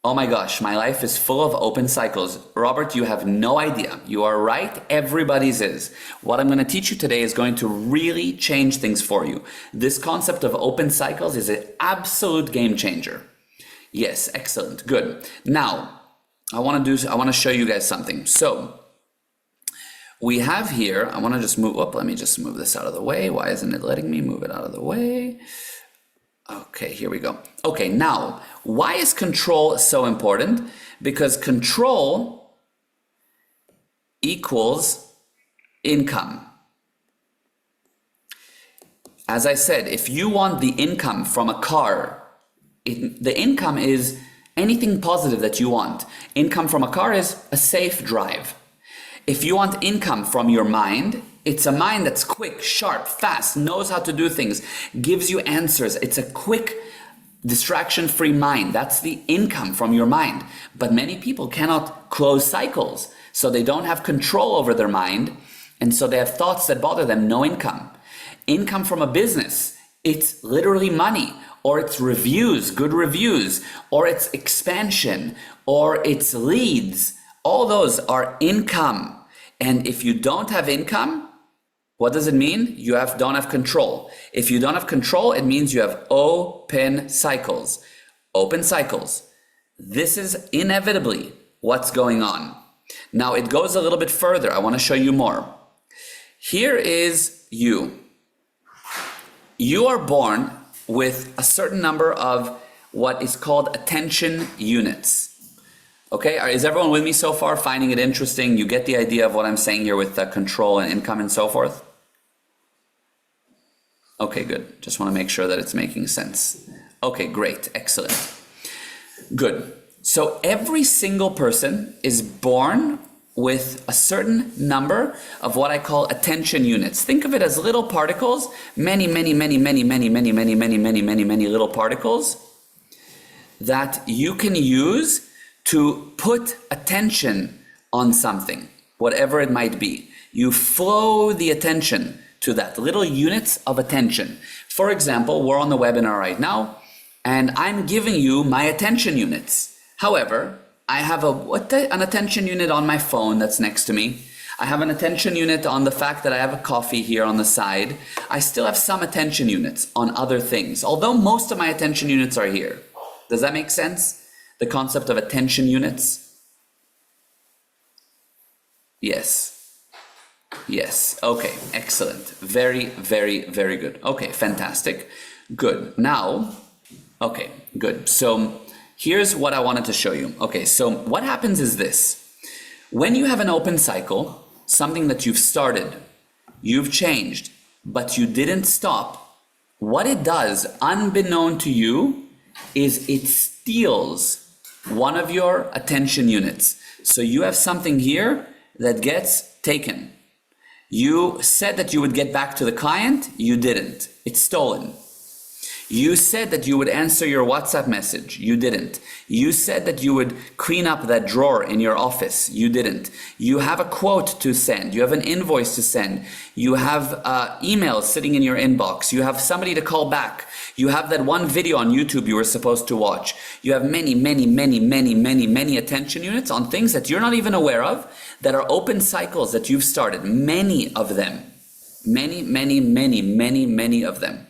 Oh my gosh, my life is full of open cycles. Robert, you have no idea. You are right, everybody's is. What I'm going to teach you today is going to really change things for you. This concept of open cycles is an absolute game changer. Yes, excellent, good. Now, I want to show you guys something. So, we have here, I want to just let me just move this out of the way. Why isn't it letting me move it out of the way? Okay, here we go. Okay, now, why is control so important? Because control equals income. As I said, if you want the income from a car, the income is anything positive that you want. Income from a car is a safe drive. If you want income from your mind, it's a mind that's quick, sharp, fast, knows how to do things, gives you answers. It's a quick, distraction-free mind. That's the income from your mind. But many people cannot close cycles, so they don't have control over their mind, and so they have thoughts that bother them, no income. Income from a business, it's literally money, or it's reviews, good reviews, or it's expansion, or it's leads. All those are income. And if you don't have income, what does it mean? You don't have control. If you don't have control, it means you have open cycles. Open cycles. This is inevitably what's going on. Now it goes a little bit further. I want to show you more. Here is you. You are born with a certain number of what is called attention units. Okay, is everyone with me so far, finding it interesting? You get the idea of what I'm saying here with control and income and so forth? Okay, good. Just want to make sure that it's making sense. Okay, great. Excellent. Good. So every single person is born with a certain number of what I call attention units. Think of it as little particles, many little particles that you can use to put attention on something, whatever it might be. You flow the attention to that, little units of attention. For example, we're on the webinar right now, and I'm giving you my attention units. However, I have an attention unit on my phone that's next to me. I have an attention unit on the fact that I have a coffee here on the side. I still have some attention units on other things, although most of my attention units are here. Does that make sense? The concept of attention units? Yes. Yes. Okay. Excellent. Very, very, very good. Okay. Fantastic. Good. Now, okay. Good. So here's what I wanted to show you. Okay. So what happens is this. When you have an open cycle, something that you've started, you've changed, but you didn't stop, what it does, unbeknown to you, is it steals one of your attention units. So you have something here that gets taken. You said that you would get back to the client, you didn't. It's stolen. You said that you would answer your WhatsApp message. You didn't. You said that you would clean up that drawer in your office. You didn't. You have a quote to send. You have an invoice to send. You have emails sitting in your inbox. You have somebody to call back. You have that one video on YouTube you were supposed to watch. You have many, many, many, many, many, many attention units on things that you're not even aware of that are open cycles that you've started. Many of them. Many, many, many, many, many of them.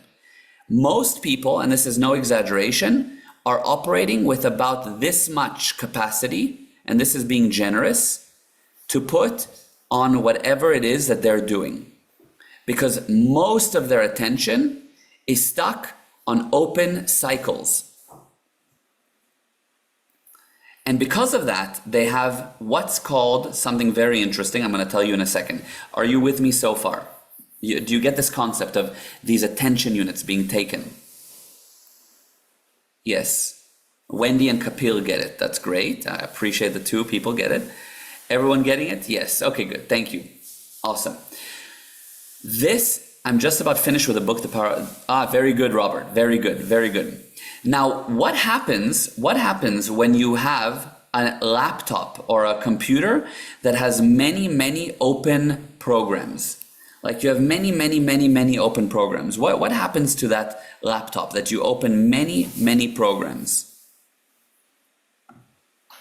Most people, and this is no exaggeration, are operating with about this much capacity, and this is being generous, to put on whatever it is that they're doing. Because most of their attention is stuck on open cycles. And because of that, they have what's called something very interesting. I'm going to tell you in a second. Are you with me so far? Do you get this concept of these attention units being taken? Yes. Wendy and Kapil get it. That's great. I appreciate the two people get it. Everyone getting it? Yes. Okay, good. Thank you. Awesome. This, I'm just about finished with the book, The Power. Very good, Robert. Very good. Very good. Now, what happens when you have a laptop or a computer that has many, many open programs? Like you have many, many, many, many open programs. What happens to that laptop that you open many, many programs?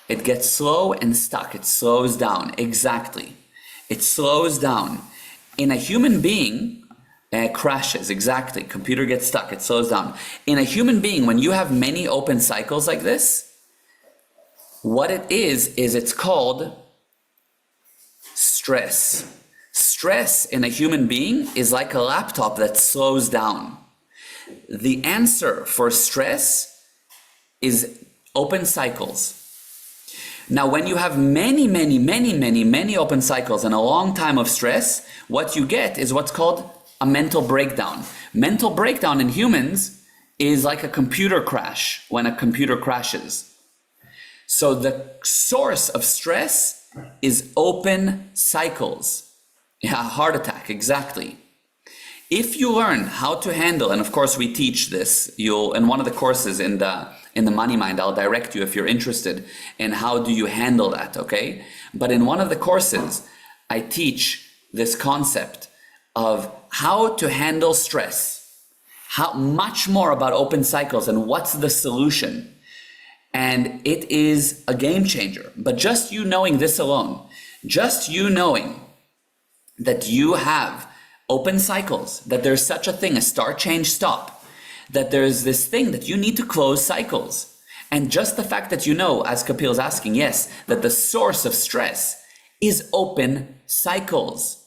It gets slow and stuck. It slows down. Exactly. It slows down. In a human being, crashes. Exactly. Computer gets stuck. It slows down. In a human being, when you have many open cycles like this, what it is it's called stress. Stress in a human being is like a laptop that slows down. The answer for stress is open cycles. Now, when you have many, many, many, many, many open cycles and a long time of stress, what you get is what's called a mental breakdown. Mental breakdown in humans is like a computer crash when a computer crashes. So the source of stress is open cycles. Yeah, heart attack, exactly. If you learn how to handle, and of course we teach this, in one of the courses in the Money Mind, I'll direct you if you're interested in how do you handle that, okay? But in one of the courses, I teach this concept of how to handle stress, how much more about open cycles and what's the solution. And it is a game changer. But just you knowing this alone, just you knowing that you have open cycles, that there's such a thing as start, change, stop, that there's this thing that you need to close cycles. And just the fact that you know, as Kapil's asking, yes, that the source of stress is open cycles.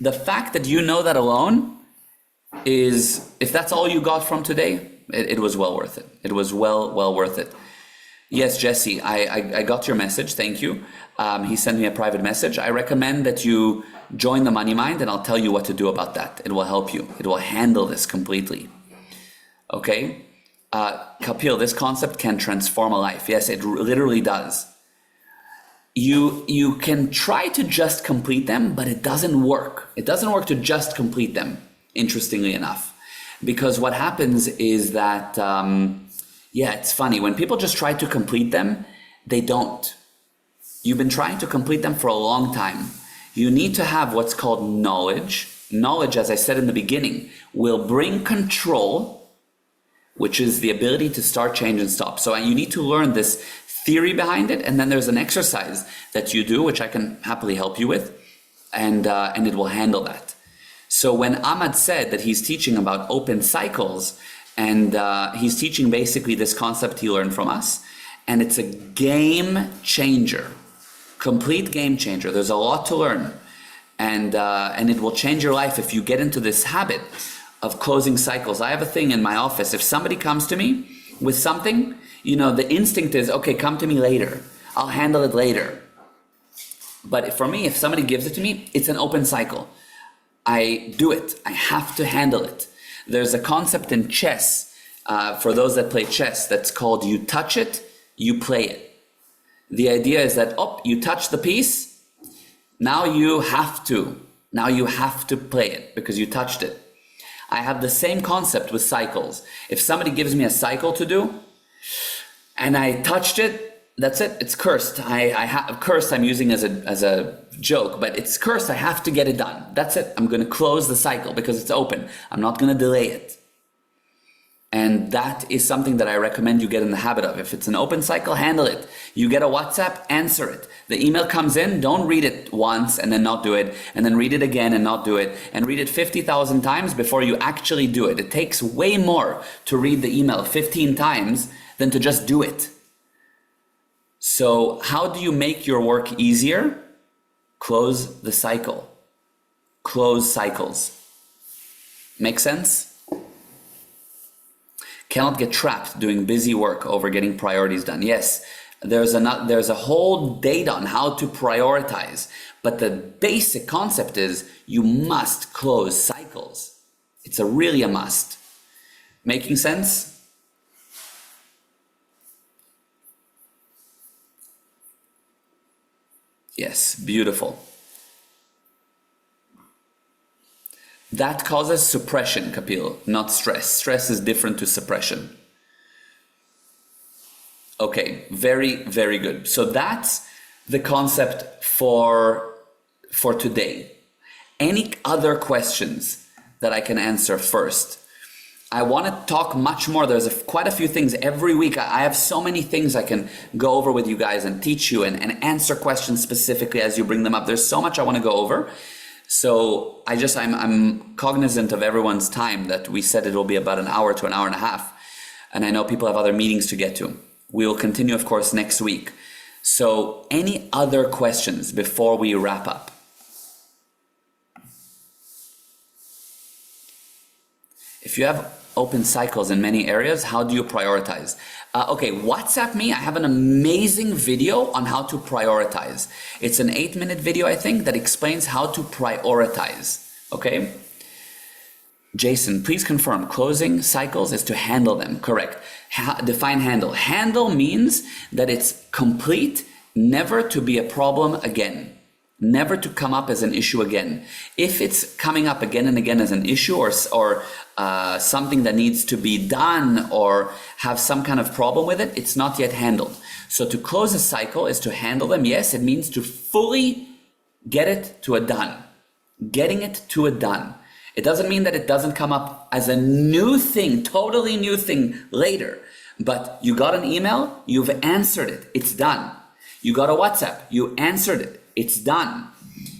The fact that you know that alone is, if that's all you got from today, it was well worth it. It was well worth it. Yes, Jesse, I got your message. Thank you. He sent me a private message. I recommend that you join the Money Mind and I'll tell you what to do about that. It will help you. It will handle this completely. Okay? Kapil, this concept can transform a life. Yes, it literally does. You can try to just complete them, but it doesn't work. It doesn't work to just complete them, interestingly enough. Because what happens is that, it's funny. When people just try to complete them, they don't. You've been trying to complete them for a long time. You need to have what's called knowledge. Knowledge, as I said in the beginning, will bring control, which is the ability to start, change, and stop. So you need to learn this theory behind it, and then there's an exercise that you do, which I can happily help you with, and it will handle that. So when Ahmad said that he's teaching about open cycles, and he's teaching basically this concept he learned from us, and it's a game changer. Complete game changer. There's a lot to learn, and it will change your life if you get into this habit of closing cycles. I have a thing in my office. If somebody comes to me with something, the instinct is, okay, come to me later. I'll handle it later. But for me, if somebody gives it to me, it's an open cycle. I do it. I have to handle it. There's a concept in chess, for those that play chess, that's called you touch it, you play it. The idea is that, you touch the piece, now you have to play it because you touched it. I have the same concept with cycles. If somebody gives me a cycle to do and I touched it, that's it. It's cursed. Cursed I'm using as a joke, but it's cursed. I have to get it done. That's it. I'm going to close the cycle because it's open. I'm not going to delay it. And that is something that I recommend you get in the habit of. If it's an open cycle, handle it. You get a WhatsApp, answer it. The email comes in, don't read it once and then not do it, and then read it again and not do it, and read it 50,000 times before you actually do it. It takes way more to read the email 15 times than to just do it. So how do you make your work easier? Close the cycle. Close cycles. Make sense? Cannot get trapped doing busy work over getting priorities done. Yes, there's a whole data on how to prioritize, but the basic concept is you must close cycles. It's really a must. Making sense? Yes, beautiful. That causes suppression, Kapil, not stress. Stress is different to suppression. Okay, very, very good. So that's the concept for today. Any other questions that I can answer first? I want to talk much more. There's quite a few things every week. I have so many things I can go over with you guys and teach you and answer questions specifically as you bring them up. There's so much I want to go over. So I'm cognizant of everyone's time that we said it will be about an hour to an hour and a half. And I know people have other meetings to get to. We will continue, of course, next week. So any other questions before we wrap up? If you have open cycles in many areas, how do you prioritize? Okay, WhatsApp me. I have an amazing video on how to prioritize. It's an 8-minute video, I think, that explains how to prioritize. Okay? Jason, please confirm. Closing cycles is to handle them. Correct. Define handle. Handle means that it's complete, never to be a problem again. Never to come up as an issue again. If it's coming up again and again as an issue or something that needs to be done or have some kind of problem with it, it's not yet handled. So to close a cycle is to handle them. Yes, it means to fully get it to a done. Getting it to a done. It doesn't mean that it doesn't come up as a new thing, totally new thing later. But you got an email, you've answered it, it's done. You got a WhatsApp, you answered it, it's done.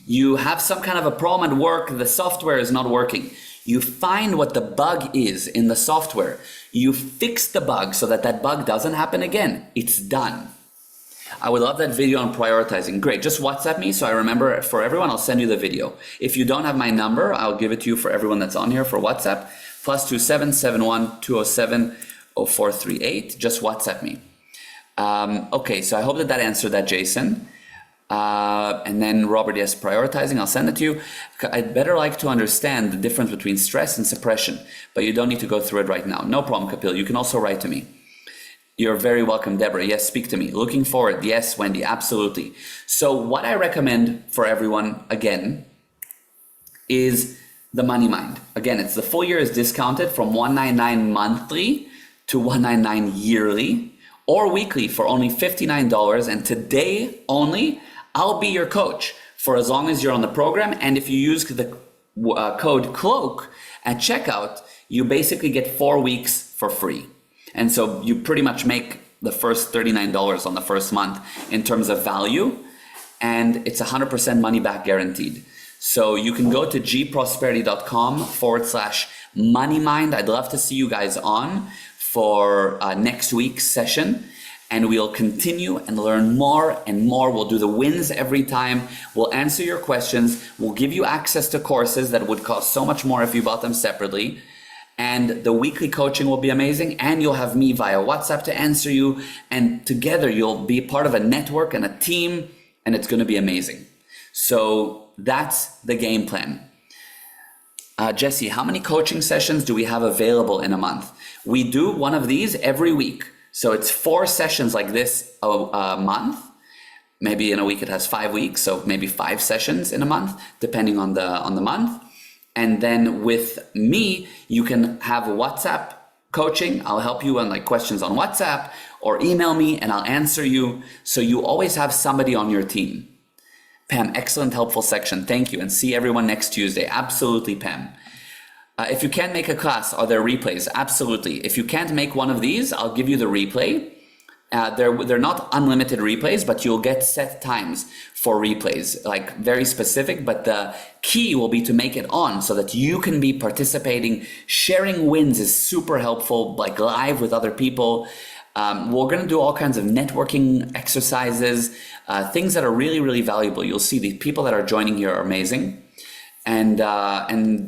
You have some kind of a problem at work, the software is not working. You find what the bug is in the software. You fix the bug so that that bug doesn't happen again. It's done. I would love that video on prioritizing. Great, just WhatsApp me so I remember for everyone, I'll send you the video. If you don't have my number, I'll give it to you for everyone that's on here for WhatsApp. +27 71 207 0438. Just WhatsApp me. Okay, so I hope that answered that, Jason. And then Robert, yes, prioritizing, I'll send it to you. I'd better like to understand the difference between stress and suppression, but you don't need to go through it right now. No problem, Kapil. You can also write to me. You're very welcome, Deborah. Yes, speak to me. Looking forward. Yes, Wendy, absolutely. So what I recommend for everyone, again, is the Money Mind. Again, it's the full year is discounted from $199 monthly to $199 yearly or weekly for only $59. And today only, I'll be your coach for as long as you're on the program. And if you use the code CLOAK at checkout, you basically get 4 weeks for free. And so you pretty much make the first $39 on the first month in terms of value, and it's 100% money back guaranteed. So you can go to gprosperity.com/moneymind. I'd love to see you guys on for next week's session, and we'll continue and learn more and more. We'll do the wins every time. We'll answer your questions. We'll give you access to courses that would cost so much more if you bought them separately. And the weekly coaching will be amazing, and you'll have me via WhatsApp to answer you, and together you'll be part of a network and a team, and it's going to be amazing. So that's the game plan. Jesse, how many coaching sessions do we have available in a month? We do one of these every week. So it's 4 sessions like this a month. Maybe in a week it has 5 weeks, so maybe 5 sessions in a month, depending on the month. And then with me, you can have WhatsApp coaching. I'll help you on like questions on WhatsApp, or email me and I'll answer you. So you always have somebody on your team. Pam, excellent, helpful section. Thank you. And see everyone next Tuesday. Absolutely, Pam. If you can't make a class, are there replays? Absolutely. If you can't make one of these, I'll give you the replay. They're not unlimited replays, but you'll get set times for replays, like very specific. But the key will be to make it on so that you can be participating. Sharing wins is super helpful, like live with other people. We're going to do all kinds of networking exercises, things that are really, really valuable. You'll see the people that are joining here are amazing. And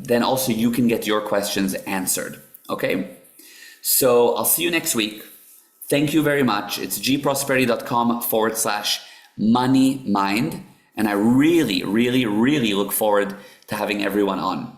then also you can get your questions answered. Okay. So I'll see you next week. Thank you very much. It's gprosperity.com/money-mind. And I really, really, really look forward to having everyone on.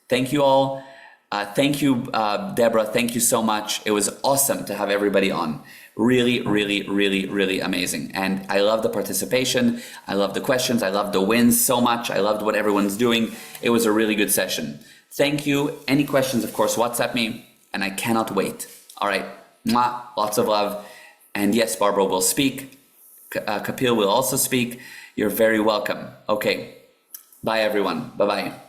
Thank you all. Thank you, Deborah. Thank you so much. It was awesome to have everybody on. Really, really, really, really amazing. And I love the participation. I love the questions. I love the wins so much. I loved what everyone's doing. It was a really good session. Thank you. Any questions, of course, WhatsApp me. And I cannot wait. All right. Mwah. Lots of love. And yes, Barbara will speak. Kapil will also speak. You're very welcome. Okay. Bye, everyone. Bye-bye.